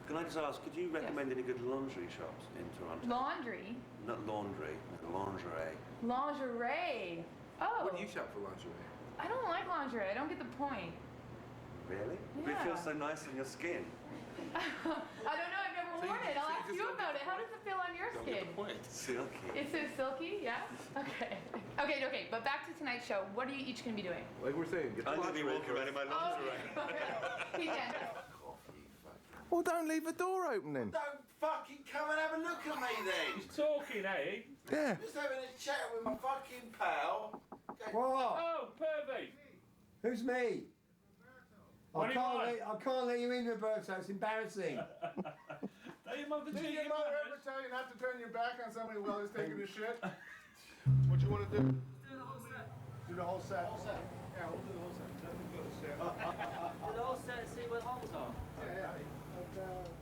Can I just ask, could you recommend any good lingerie shops in Toronto? Laundry? Not laundry, lingerie. Lingerie. Oh. What do you shop for lingerie? I don't like lingerie. I don't get the point. Really? Yeah. It feels so nice on your skin. I don't know. I've never worn it. I'll ask you about it. How does it feel on your skin? Silky. It's so silky, yeah? Okay. Okay, but back to tonight's show. What are you each going to be doing? Like we're saying, get the I'm going to be walking around in my lingerie. PJ. Well, don't leave the door open then. Don't fucking come and have a look at me then. He's talking, eh? Yeah. Just having a chat with my fucking pal. What? Oh, pervy! Who's me? What do you want? I can't let you in, Roberto. It's embarrassing. Tell your mother to Did eat your your mother manners. ever tell you not to turn your back on somebody while he's taking a shit? What you want to do? Do the whole set. Do the whole set? Yeah, we'll do the whole set. Then we'll go to set. Do the whole set and see what holes are. Yeah. What's the set?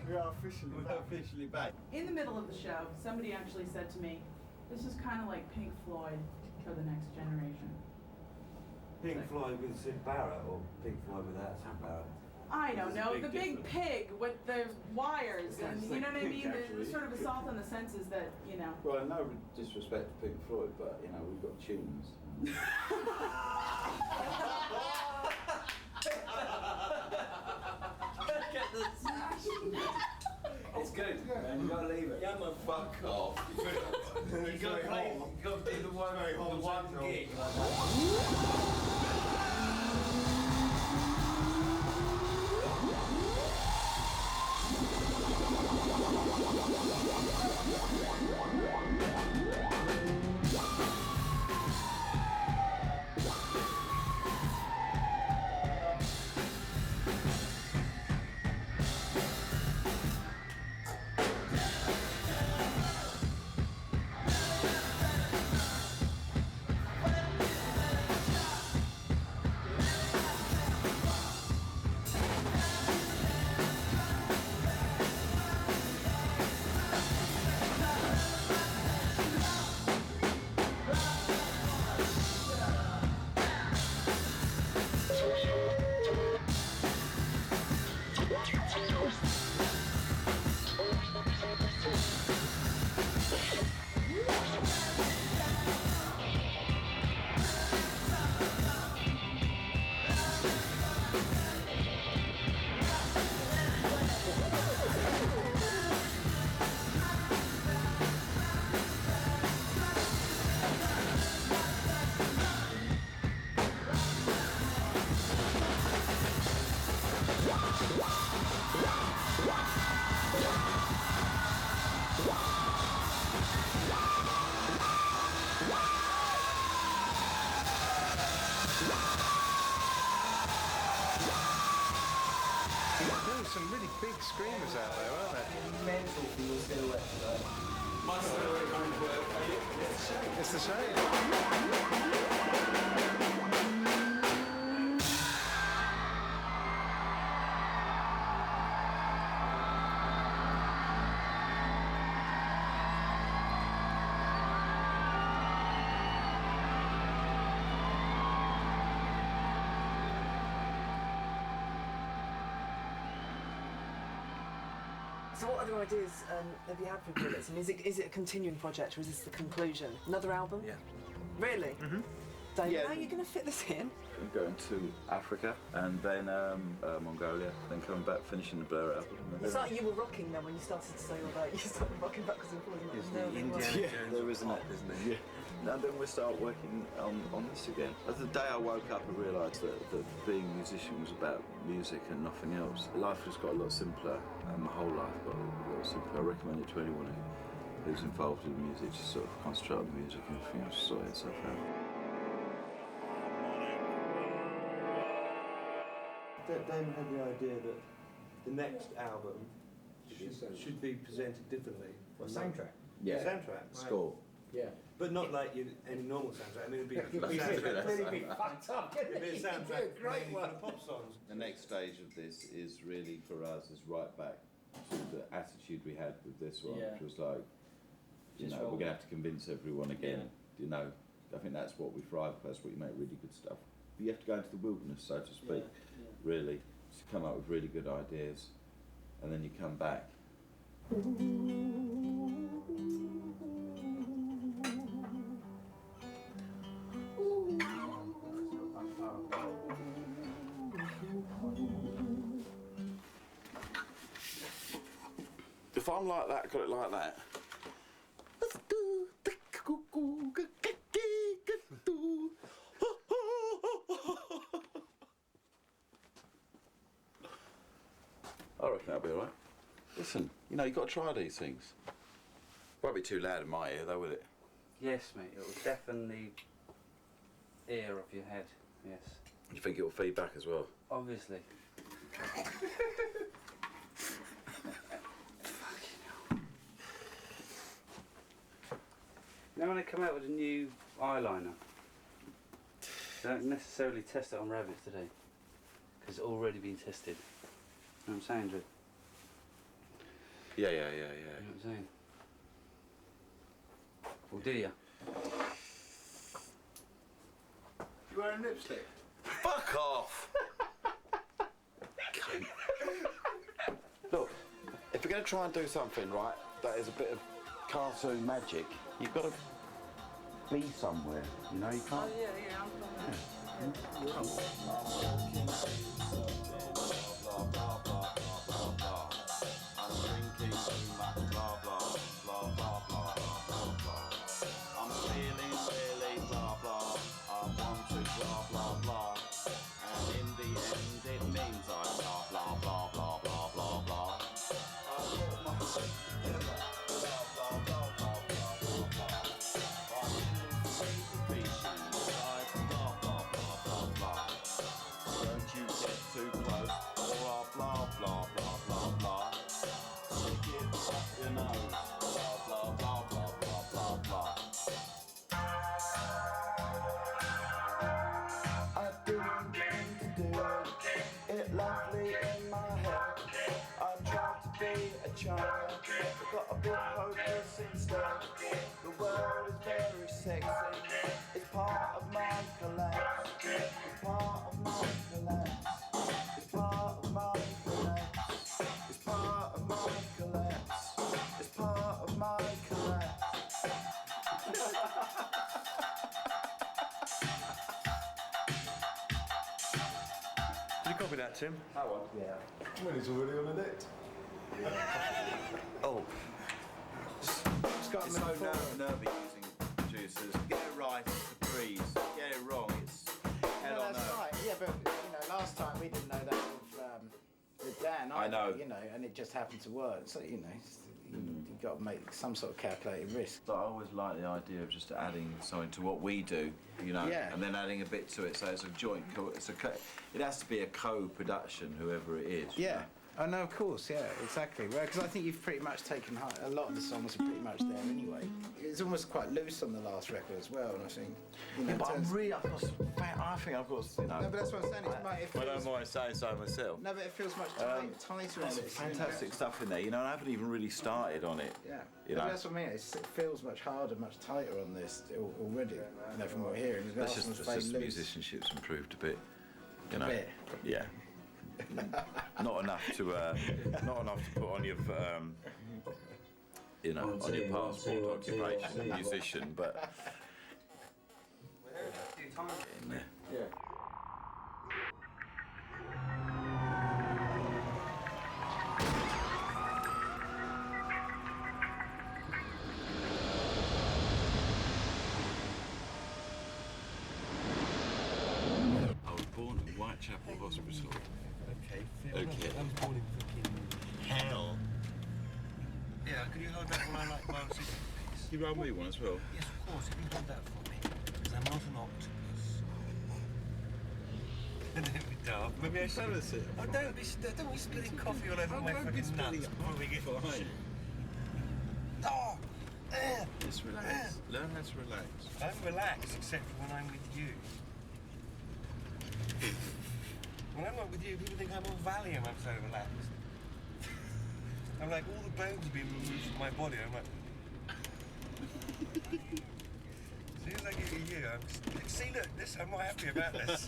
We are officially back. In the middle of the show, somebody actually said to me, this is kind of like Pink Floyd for the next generation. Pink Floyd with Sid Barrett or Pink Floyd without Sid Barrett? I don't There's a know, big the big pig with the wires, and It's you know like what I Pink, mean? actually. The sort of assault on the senses that, you know. Well, no disrespect to Pink Floyd, but you know we've got tunes. It's good, man. You gotta leave it. Yeah, man. Fuck off. You gotta play. You gotta do the one gig. Some really big screamers out there, aren't there? Mental for your silhouette today. My silhouette won't work for you. It's the same. So what other ideas have you had for Gorillaz? And is it a continuing project or is this the conclusion? Another album? Yeah. Really? Mhm. Dave, Yeah. how are you going to fit this in? I'm going to Africa and then Mongolia, then coming back, finishing the Blur album. It's like you were rocking then when you started to say all that. You started rocking backwards and forwards. Is No, the they Indiana weren't. Jones there isn't it? Isn't it? Yeah. And then we start working on this again. As the day I woke up, I realised that being a musician was about music and nothing else. Life just got a lot simpler, and my whole life got a lot simpler. I recommend it to anyone who's involved in music, just sort of concentrate on the music and everything else sort itself out. Damon had the idea that the next album should be presented differently. Well, soundtrack. Yeah. Soundtrack. Score. Yeah. But not like any normal soundtrack. I mean, it'd be a It'd be fucked up, It'd be a soundtrack great mainly for the pop songs. The next stage of this is really for us is right back to the attitude we had with this one, Yeah. which was like, you Just know, roll we're gonna have to convince everyone again. You know, I think that's what we thrive. That's what you make really good stuff. But you have to go into the wilderness, so to speak, really, to come up with really good ideas, and then you come back. If I'm like that, got it like that. I reckon that'll be alright. Listen, you know, you've got to try these things. Won't be too loud in my ear, though, will it? Yes, mate. It will definitely ear off your head. Yes. You think it'll feed back as well? Obviously. You know when they come out with a new eyeliner, they don't necessarily test it on rabbits today, because it's already been tested. You know what I'm saying, Drew? Yeah. You know what I'm saying? Well, do you? You wearing lipstick? Fuck off! Look, if you're going to try and do something, right, that is a bit of cartoon magic, you've got to be somewhere, you know, you can't... I'm feeling really blah blah. I want to blah blah blah. And in the end it means I blah blah blah blah blah blah blah. I put my feet together. Blah blah blah blah blah blah blah. I'm in the vision inside. Blah blah blah blah blah. Don't you get too close or I'll blah blah blah blah blah. Stick it up your nose. Blah blah blah blah blah blah blah. I didn't mean to do it lovely in my head. I tried to be a child, but got a bit hopeless instead. The world is very sexy, it's part of my collapse. It's part of my collapse. It's part of my collapse. It's part of my collapse. It's part of my collapse. Did you copy that, Tim? That one? Yeah. Well, it's already on the net. Oh. It's got It's so nervy using producers. Get it right, it's a breeze. Get it wrong, it's hell No, on that's earth. right. Yeah, but you know, last time we didn't know that with Dan. I either, know. You know, and it just happened to work. So you know, you've got to make some sort of calculated risk. But I always like the idea of just adding something to what we do, you know, Yeah. and then adding a bit to it. So it's a joint. It has to be a co-production, whoever it is. you Yeah. know. Oh no, of course, yeah, exactly. Well, because I think you've pretty much taken a lot of the songs are pretty much there anyway. It's almost quite loose on the last record as well, and I think. You know, Yeah, but in I'm terms- really, I think I've got, you know. No, but that's what I'm saying. It I feels, don't mind saying so myself. no, but it feels much tighter on There's this. fantastic stuff in there, you know, and I haven't even really started on it. Yeah, You but know. that's what I mean. It feels much harder, much tighter on this already. You know, from what we're hearing. The That's last one's just very the loose. musicianship's improved a bit. You know. bit? Yeah. Not enough to put on your you know, on your passport occupation, musician, but We're here a few times. in there. Yeah. I was born in Whitechapel Hospital. Okay. Okay. I was born in fucking hell. Yeah, could you hold that while I like while I sit? You roll me one as well. Yes, of course. If you hold that for me, because I'm not an octopus. Don't be daft. Maybe I should. Oh, don't be spilling coffee all over my fucking nuts before we get. Fine. Oh, Just relax. Learn how to relax. I don't relax except when I'm with you. When I'm not with you, people think I'm on Valium, I'm so relaxed. I'm like, all the bones have been removed from my body, I'm like... As soon as I get to you, I'm just... See, look, this, I'm not happy about this.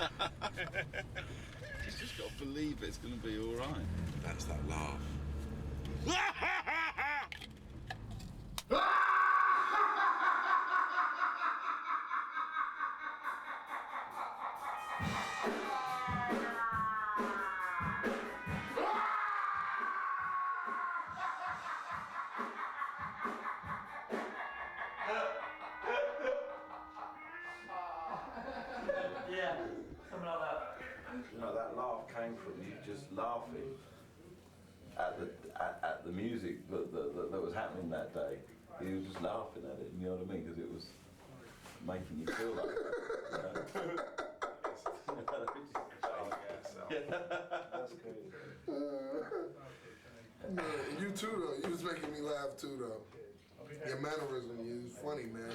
You just got to believe it's going to be all right. That's that laugh. Yeah, something like that. You know, that laugh came from you just laughing at the music that was happening that day. You were just laughing at it, you know what I mean? Because it was making you feel like it. That's crazy. Yeah, you too, though. You was making me laugh, too, though. Your mannerism, you was funny, man.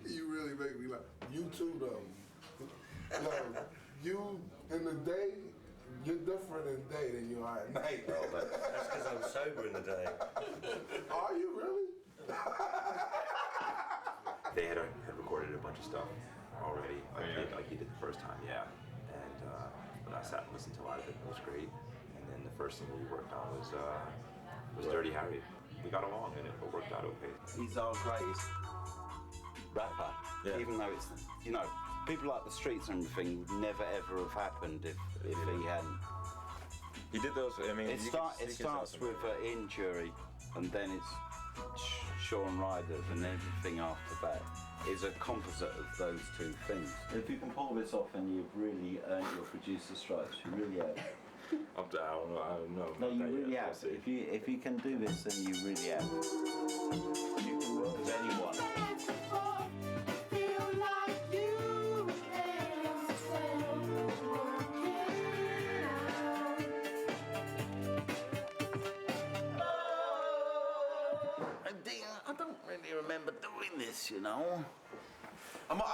You really make me laugh. You too, though. No, you in the day, you're different in the day than you are at night. Oh, that's because I'm sober in the day. Are you really? They had recorded a bunch of stuff already, like you did the first time, yeah. And but I sat and listened to a lot of it. It was great. And then the first thing we worked on was Dirty Harry. We got along and it worked out okay. He's our greatest rapper, even though it's, you know, people like the Streets and everything would never ever have happened if he hadn't. He did those, I mean... It starts with Injury, and then it's Shawn Riders, and everything after that is a composite of those two things. If you can pull this off and you've really earned your producer stripes, you really have. I don't know. No, you really have. If you can do this, then you really have. You can work with anyone. I don't really remember doing this, you know. Am I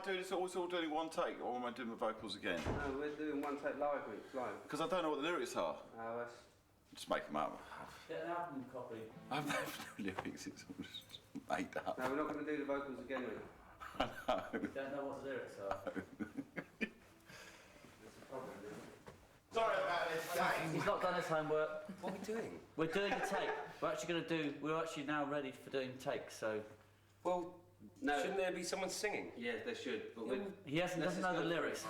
doing this all doing one take, or am I doing the vocals again? No, we're doing one take live, live. Because I don't know what the lyrics are. Oh, that's... Just make them up. Get an album copy. I've never no lyrics, it's all just made up. No, we're not going to do the vocals again, mate. I know. You don't know what the lyrics are. Sorry about this, James. He's not done his homework. What are we doing? We're doing a take. We're actually now ready for doing takes, so... Well, no. Shouldn't there be someone singing? Yeah, there should, but he doesn't know the lyrics.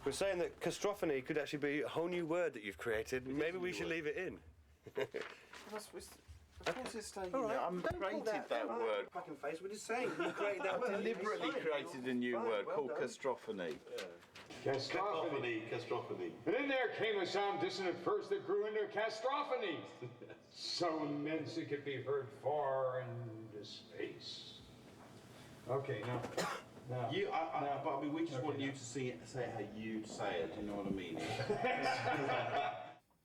We're saying that castrophony could actually be a whole new word that you've created. Maybe we should leave it in. What's this saying? All right, I created that word. Fucking face, we're just saying you created that I word. deliberately created a new word called castrophony. Castrophony. And in there came a sound distant at first that grew into castrophony. So immense it could be heard far into space. Okay, now. But we just want you to say it how you say it, you know what I mean?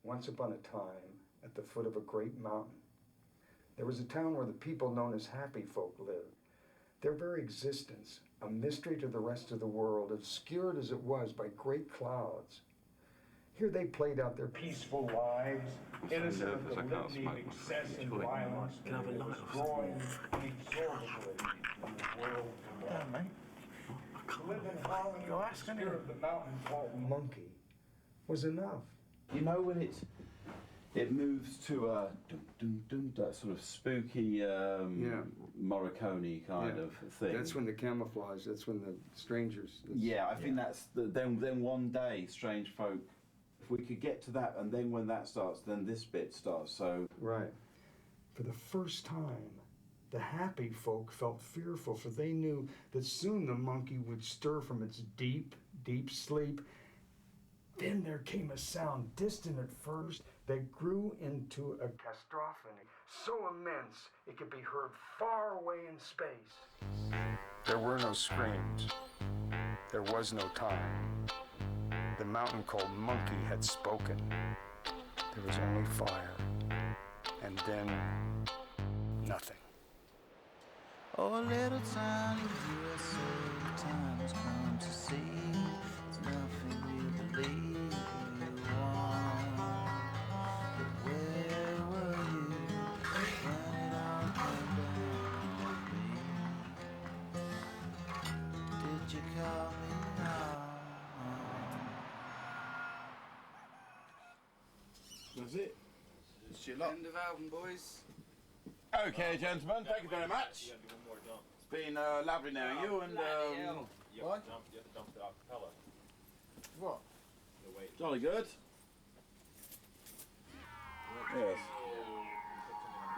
Once upon a time, at the foot of a great mountain, there was a town where the people known as happy folk lived. Their very existence, a mystery to the rest of the world, obscured as it was by great clouds. Here they played out their peaceful lives, innocent of the litany of excess and violence that was growing inexorably in the world below. To live in harmony with the spirit of the mountain called Monkey was enough. You know when it moves to a dun, dun, dun, that sort of spooky Morricone kind of thing. That's when the camouflage. That's when the strangers. Yeah, I think that's then one day Strange Folk. If we could get to that, and then when that starts, then this bit starts. So right. For the first time, the happy folk felt fearful, for they knew that soon the monkey would stir from its deep, deep sleep. Then there came a sound, distant at first, that grew into a cacophony, so immense it could be heard far away in space. There were no screams. There was no time. The mountain called Monkey had spoken. There was only fire. And then, nothing. Oh, little tiny USA, the time has come to see. It's nothing you believe you want. But where were you when it all came down to me? Did you call me now? That's it. It's your lot. End of album, boys. Okay, gentlemen, thank you very much. It's been lovely knowing you, and what? You have to dump the acapella. What? Jolly good. Yes.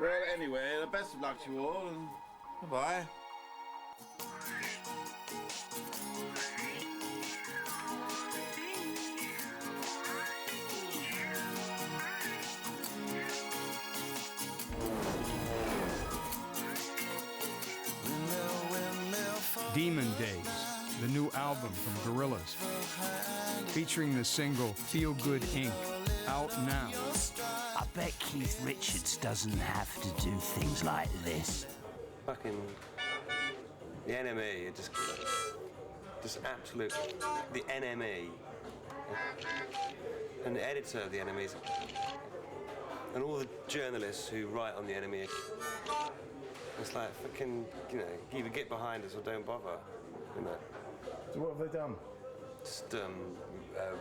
Well, anyway, the best of luck to you all, and goodbye. Demon Days, the new album from Gorillaz, featuring the single Feel Good Inc., out now. I bet Keith Richards doesn't have to do things like this. Fucking the NME, it just absolute, the NME, and the editor of the NME, and all the journalists who write on the NME. It's like fucking, you know, either get behind us or don't bother, you know. So what have they done? Just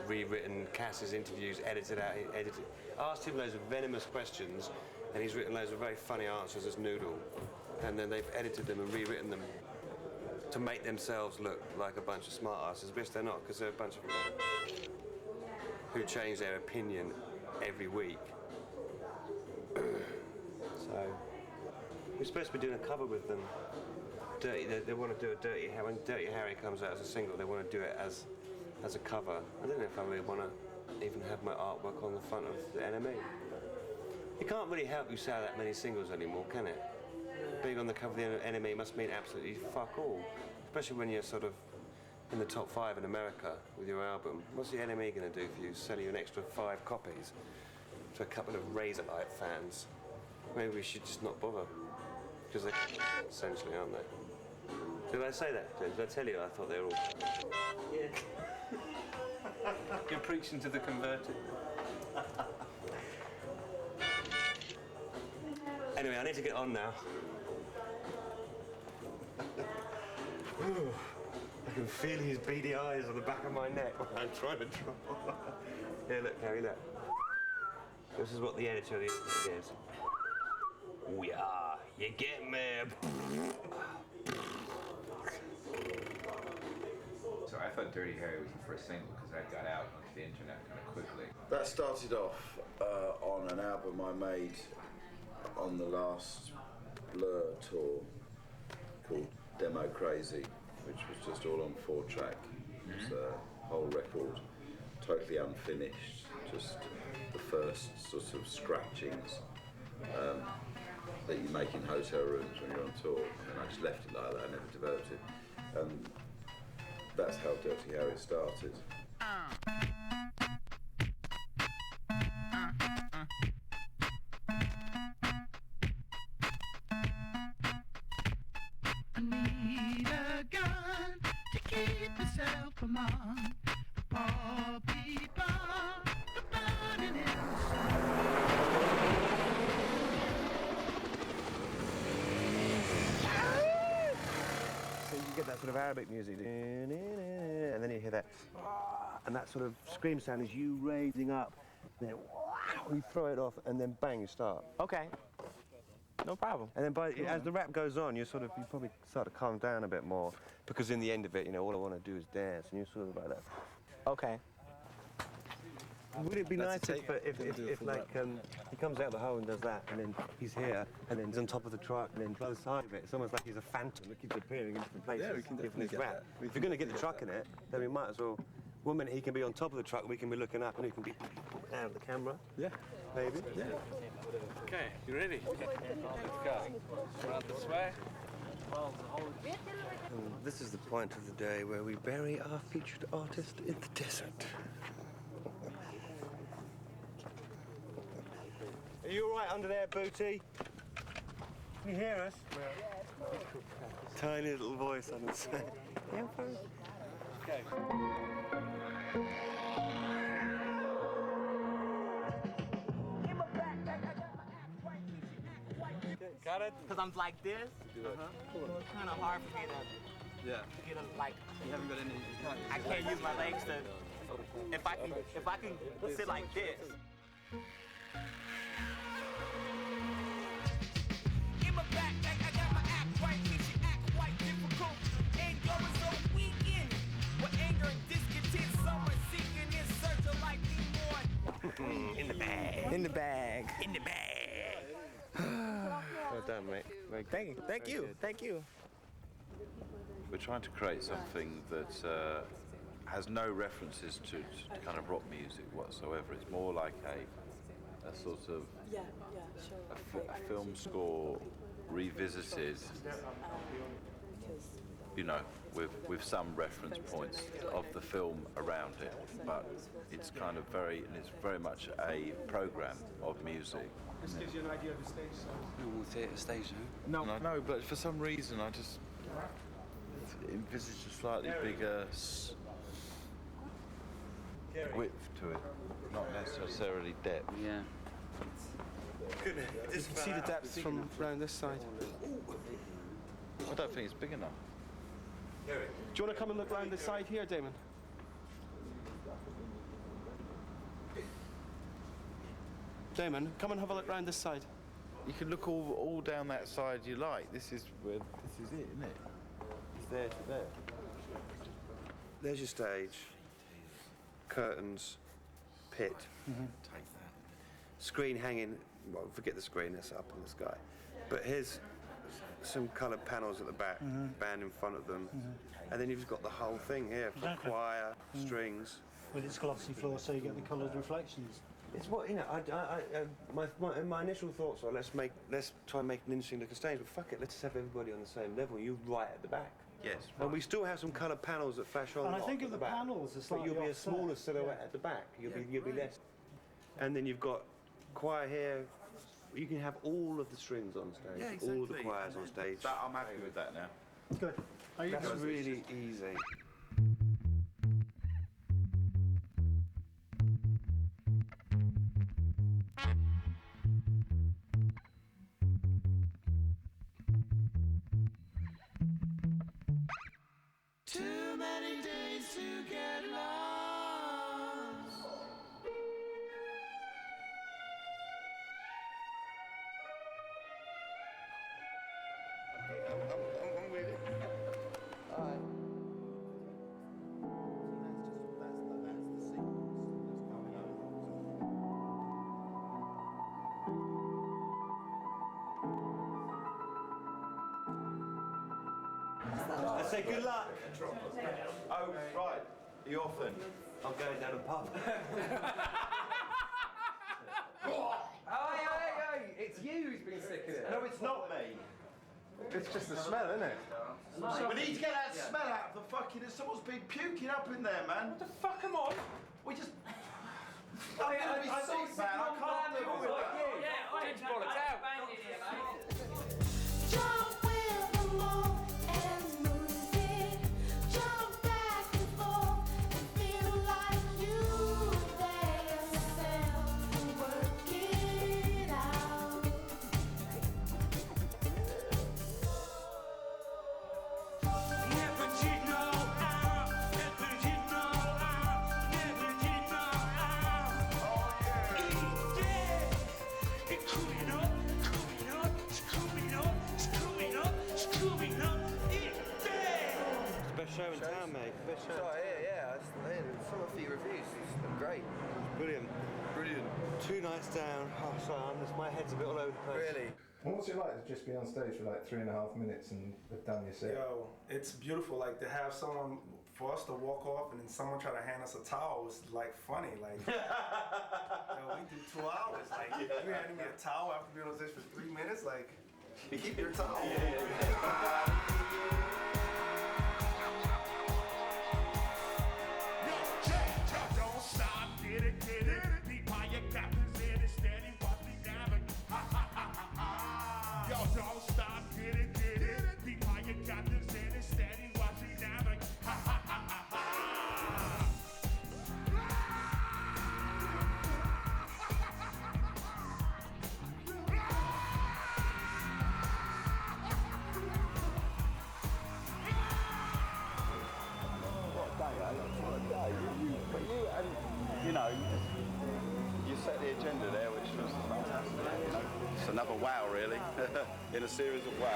rewritten Cass's interviews, edited out, asked him loads of venomous questions, and he's written loads of very funny answers as Noodle. And then they've edited them and rewritten them to make themselves look like a bunch of smart asses, which they're not, because they're a bunch of who change their opinion every week. So we're supposed to be doing a cover with them. They want to do a Dirty Harry. When Dirty Harry comes out as a single, they want to do it as a cover. I don't know if I really want to even have my artwork on the front of the NME. It can't really help you sell that many singles anymore, can it? Being on the cover of the NME must mean absolutely fuck all, especially when you're sort of in the top 5 in America with your album. What's the NME going to do for you? Sell you an extra 5 copies to a couple of Razorlight fans? Maybe we should just not bother, because they're essentially, aren't they? Did I say that, James? Did I tell you I thought they were all... Yeah. You're preaching to the converted. Anyway, I need to get on now. I can feel his beady eyes on the back of my neck when I'm trying to draw. Here, look, Harry, look. This is what the editor of the interview is. Oh yeah, you get me. So I thought Dirty Harry was the first single because that got out onto the internet kind of quickly. That started off on an album I made on the last Blur tour called Demo Crazy, which was just all on 4-track. It was a whole record, totally unfinished, just the first sort of scratchings that you make in hotel rooms when you're on tour, and I just left it like that. I never developed it. That's how Dirty Harry started. I need a gun to keep myself from on. Poor people are burning in the So you get that sort of Arabic music, and then you hear that. and that sort of scream sound is you raising up, then you throw it off, and then bang, you start. Okay. No problem. And then as the rap goes on, you probably start to calm down a bit more, because in the end of it, you know, all I want to do is dance, and you're sort of like that. Okay. Would it be nice if like, he comes out of the hole and does that, and then he's here, and then he's on top of the truck, and then to the other side of it, it's almost like he's a phantom that keeps appearing in different places. Yeah, we can definitely get rap. that. If you're going to get the truck in it, then we might as well. One minute he can be on top of the truck, we can be looking up, and he can be out of the camera. Yeah. Maybe. Yeah. Okay, you ready? Let's go. Around this way. And this is the point of the day where we bury our featured artist in the desert. Are you all right under there, Booty? Can you hear us? Tiny little voice on the side. Yeah, fine. Okay. Got it? Because I'm like this. So it's kind of hard for me to get a, like. You haven't got any. I can't use my legs to. If I can sit like this. In my backpack, I got my act right, makes you act quite difficult. And going so weekend, with anger and discontent, someone seeking in search of like me more. In the bag. In the bag. In the bag. Well done, mate. Thank you. Thank you. We're trying to create something that has no references to kind of rock music whatsoever. It's more like a sort of a film score revisited, you know, with some reference points of the film around it, but it's kind of very much a program of music. This gives you an idea of the stage size. Normal theatre stage, no, but for some reason I just envisaged a slightly bigger width to it, not necessarily depth. Yeah. You can see the depth from around this side. I don't think it's big enough. Do you want to come and look around this side here, Damon? Damon, come and have a look around this side. You can look all down that side you like. This is it, isn't it? It's there to there. There's your stage. Curtains. Pit. Take that. Screen hanging. Well, forget the screen. That's up in the sky. But here's some coloured panels at the back, band in front of them, and then you've just got the whole thing here for choir, strings. With its glossy floor, so you get the coloured reflections. It's what you know. My initial thoughts were let's try and make an interesting looking stage, but fuck it, let's just have everybody on the same level. You right at the back. Yes. And we still have some coloured panels that flash on. And I think at of the back, panels as but slightly you'll be a offset. smaller silhouette at the back. You'll be less. And then you've got choir here. You can have all of the strings on stage. Yeah, exactly. All the choirs on stage. I'm happy with that now. Good. That's really easy. Too many days to get lost. I'm with it. All right. I say good luck. Oh, right. Are you off then? I'm going down a pub. Hey, it's you who's been sick in it. No, it's not me. It's just the smell, isn't it? We need to get that smell out of the fucking. Someone's been puking up in there, man. What the fuck? Come on. We just. I'm gonna be sick, man. I can't live with that. Jump with the moon and move it. Jump back and forth and feel like you there yourself. Work it out. Never cheat, no, never cheat, no, in town, mate. Best show. So yeah, I saw a few reviews. It's great. Brilliant. Brilliant. 2 nights down. Oh, sorry, my head's a bit all over the place. Really? And what's it like to just be on stage for like 3.5 minutes and have done your set? Yo, it's beautiful. Like to have someone, for us to walk off and then someone try to hand us a towel was like funny. Like, yo, we do 2 hours. Like, you handing me a towel after being on stage for 3 minutes. Like, keep your towel. Don't stop, get it. Be by your captains in and steady, watch me navigate. Yo, don't stop, get it. Be by your captains in and steady, watch me navigate. You know, you set the agenda there, which was fantastic. You know, it's another wow, really, in a series of wows.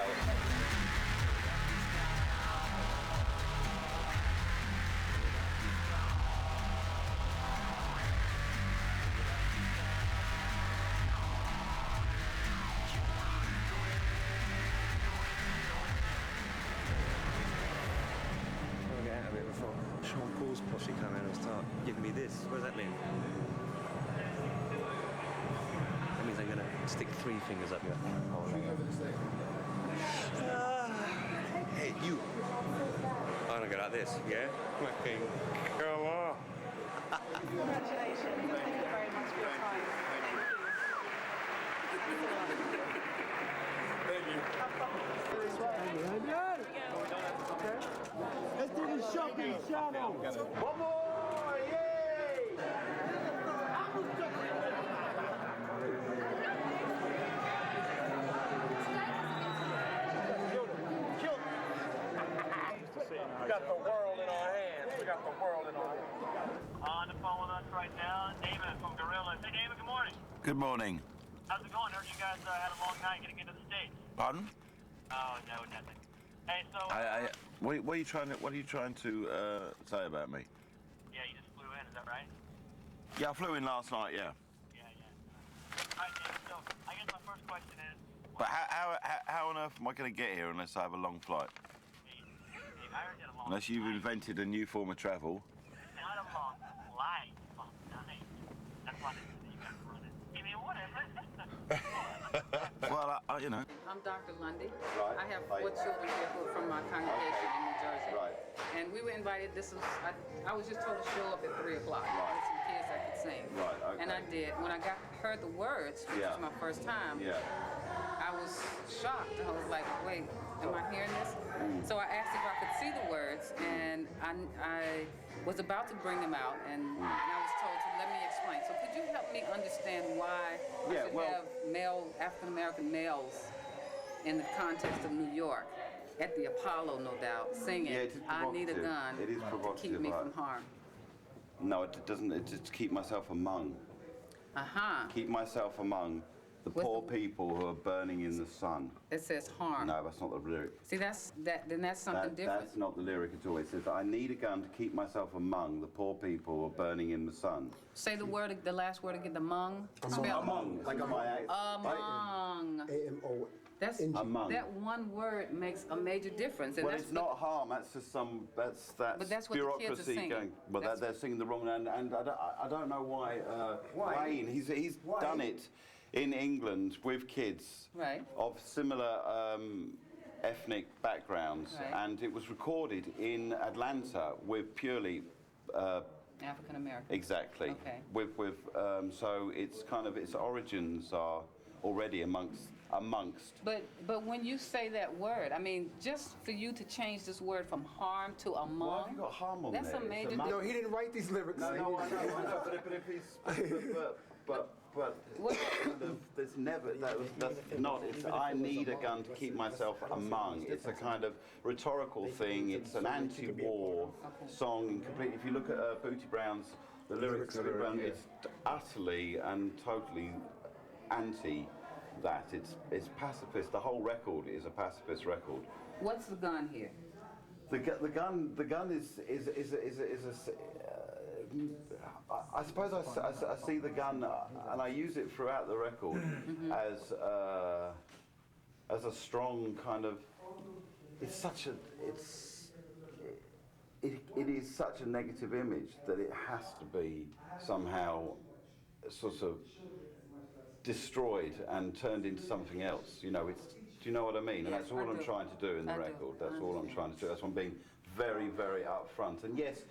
Sean Paul's posse come in and start giving me this. What does that mean? That means I'm going to stick 3 fingers up your Hey, you. I'm going to go like this, yeah? Fucking come on. Congratulations. Thank you very much for your time. Thank you. Let's do the shopping channel. One more, yay! We got the world in our hands. We got the world in our hands. On the phone with us right now, David from Gorillaz. Hey, David, good morning. Good morning. How's it going? Heard you guys had a long night getting into the States. Pardon? Oh, no, nothing. Hey, so... What are you trying to say about me? Yeah, you just flew in, is that right? Yeah, I flew in last night. Yeah. All right, David, so I guess my first question is... But how on earth am I going to get here unless I have a long flight? I heard you had a long Unless you've invented a new form of travel. It's not a long flight. Long night. That's why you guys run it. I mean, whatever. Well, you know. I'm Dr. Lundy. Right. I have 4 children here who are from my congregation in New Jersey. Right. And we were invited. I was just told to show up at 3 o'clock with some kids that could sing. Right. Okay. And I did. When I heard the words, which was my first time, I was shocked. I was like, wait, am I hearing this? So I asked if I could see the words, and I was about to bring them out, and I was told to let me explain. So could you help me understand why I should have African-American males in the context of New York, at the Apollo, no doubt, singing, I need a gun It is to keep me from harm? No, it doesn't. It's just to keep myself among. Keep myself among the poor people who are burning in the sun. It says harm. No, that's not the lyric. See, then that's something different. That's not the lyric at all. It says, I need a gun to keep myself among the poor people who are burning in the sun. Say the word, the last word again, among. Spell. Among. Like among. A-M-O. That's among. That one word makes a major difference. And Well, that's it's not harm. That's just that's But that's what the bureaucracy kids are singing. going. Well, they're singing the wrong, and I don't know why. Wayne, he's done it in England with kids of similar ethnic backgrounds, and it was recorded in Atlanta with purely African American. Exactly. Okay. With so it's kind of its origins are already amongst. But when you say that word, I mean, just for you to change this word from harm to among. Why have you got harm on that's there? a major. No, he didn't write these lyrics. No, I know. But if he's but there's never that's not. It's I need a gun to keep myself among. It's a kind of rhetorical thing. It's an anti-war song. Completely. If you look at Booty Brown's the lyrics of Booty Brown, it's utterly and totally anti. It's pacifist. The whole record is a pacifist record. What's the gun here? The gun is I suppose I see the gun and I use it throughout the record as a strong kind of. It is such a negative image that it has to be somehow sort of destroyed and turned into something else. You know, do you know what I mean? And that's all I'm trying to do in the record. That's all I'm trying to do. That's why I'm being very, very upfront. And yes,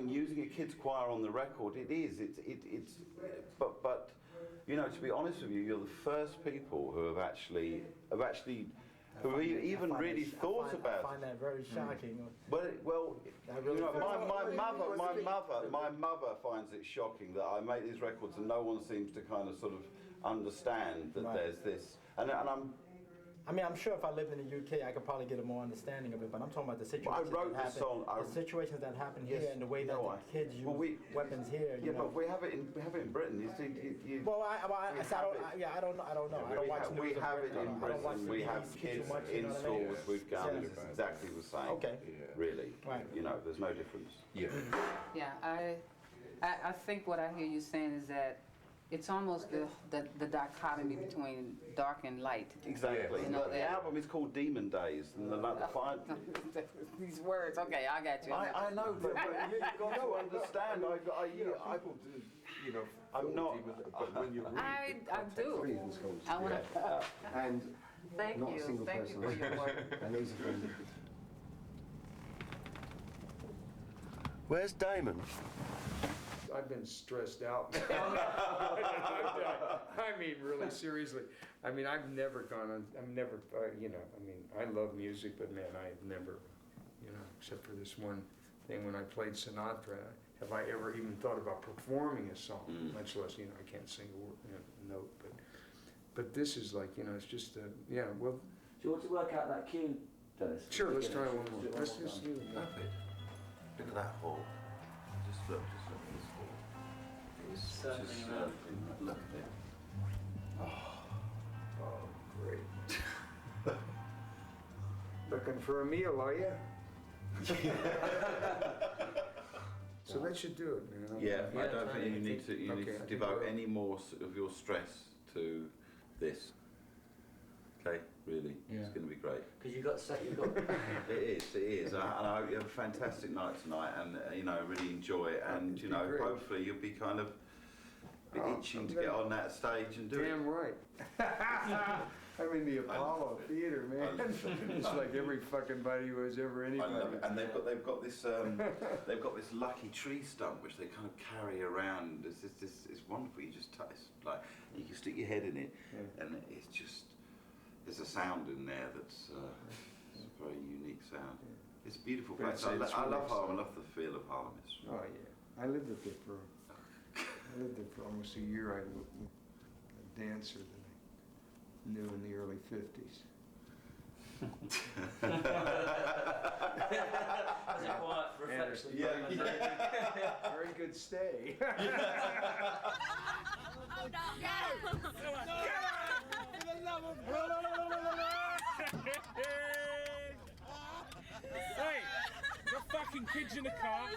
using a kids choir on the record, it's but you know, to be honest with you, you're the first people who have actually who even really thought about. I find that very shocking. Well, you know, my mother finds it shocking that I make these records and no one seems to kind of sort of understand that there's this. And I'm sure if I lived in the UK, I could probably get a more understanding of it. But I'm talking about the situations the situations that happen here and the way that the kids use weapons here. Yeah, but we have it in Britain. You see, I don't know. I don't watch news. We have it in Britain. We have kids in schools with guns. It's exactly the same. Okay. Really. Right. You know, there's no difference. Yeah. Yeah, I think what I hear you saying is that it's almost the dichotomy between dark and light. Exactly. You know, the album is called Demon Days, and these words. Okay, I got you. I know, but you've got to understand. I'm not. But when you read I do. I want to. And thank not you. a single Thank person. you for your work. And these are from. Where's Damon? I've been stressed out. I mean, really, seriously. I mean, I've never gone on, I mean, I love music, but man, I've never, except for this one thing when I played Sinatra, have I ever even thought about performing a song, much less, I can't sing a note, but this is like, it's just, well. Do you want to work out that cue, Dennis? Sure, let's try one more. Let's just do it. Perfect. Look at that hall. Just look at this hall. Look at it. Oh, great. Looking for a meal, are you? So that should do it, man. Yeah, I don't think you need to devote any more of your stress to this. Okay, really, it's going to be great. Because you've got. It is, and I hope you have a fantastic night tonight, and really enjoy it, and hopefully you'll be kind of itching to get on that stage and do it. Damn right. I'm in the Apollo Theater, man. It's like every fucking buddy who has ever anybody. I love it. And they've got this lucky tree stump which they kind of carry around. It's wonderful. You just touch, like you can stick your head in it, and it's just. There's a sound in there that's it's a very unique sound. It's a beautiful place. I love Harlem. I love the feel of Harlem. Oh yeah, I lived there for almost a year. I was a dancer that I knew in the early '50s. That's a quiet reflection. Very good stay. Hey, you're fucking kids in the car.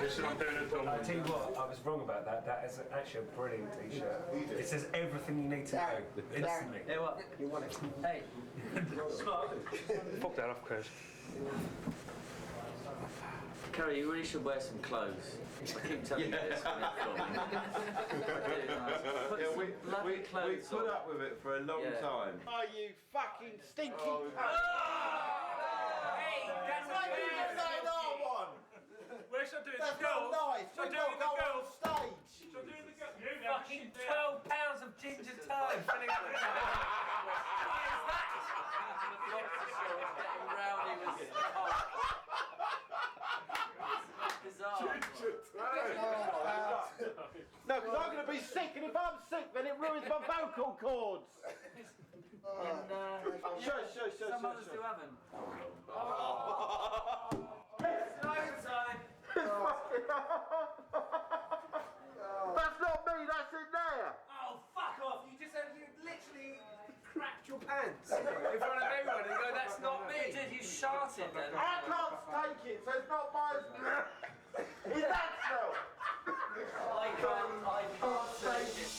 Listen, I'm doing a film. I tell you what, I was wrong about that. That is actually a brilliant t-shirt. It says everything you need to know instantly. Hey, what? You want it? Hey. Fuck that off, Chris. Kerry, you really should wear some clothes. I keep telling you this when you're filming. We put up with it for a long time. Are you fucking stinky? Hey, that's why you get that in our one. Where should I do it? That's not nice. Should I do it with the girls? Stage. Should I do it with the girls? You Fucking 12 pounds of ginger tart filling up this. Why is that? The opposite show was getting rowdy with No, because I'm going to be sick, and if I'm sick, then it ruins my vocal cords. Shush. Some others do have them. That's not me, that's in there. Oh, fuck off. You literally crapped your pants in front of everyone and go, that's not me. Did you shart it then? I can't stay it, so it's not my smell. Is that smell? I can't take it.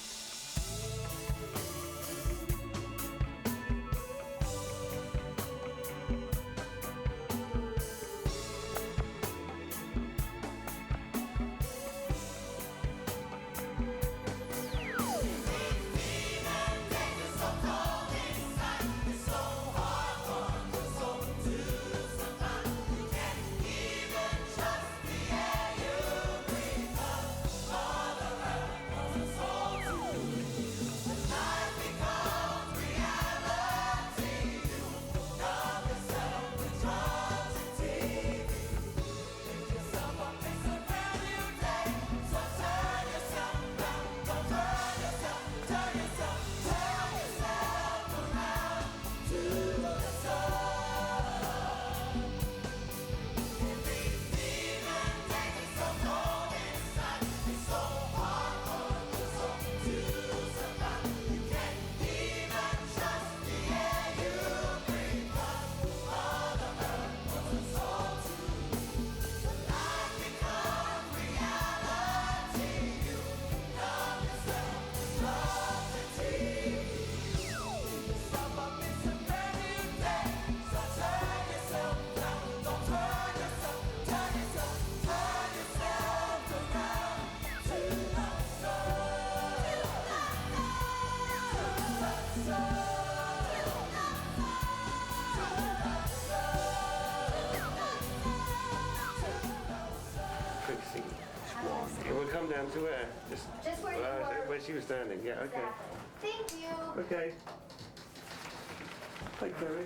We'll come down to where? Just where you were. Where she was standing, yeah, okay. Thank you. Okay. Hi, Kerry.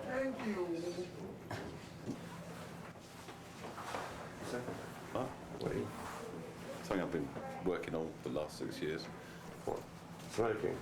Thank you. What's that? Huh? What are you? Something I've been working on for the last 6 years. What? Smoking?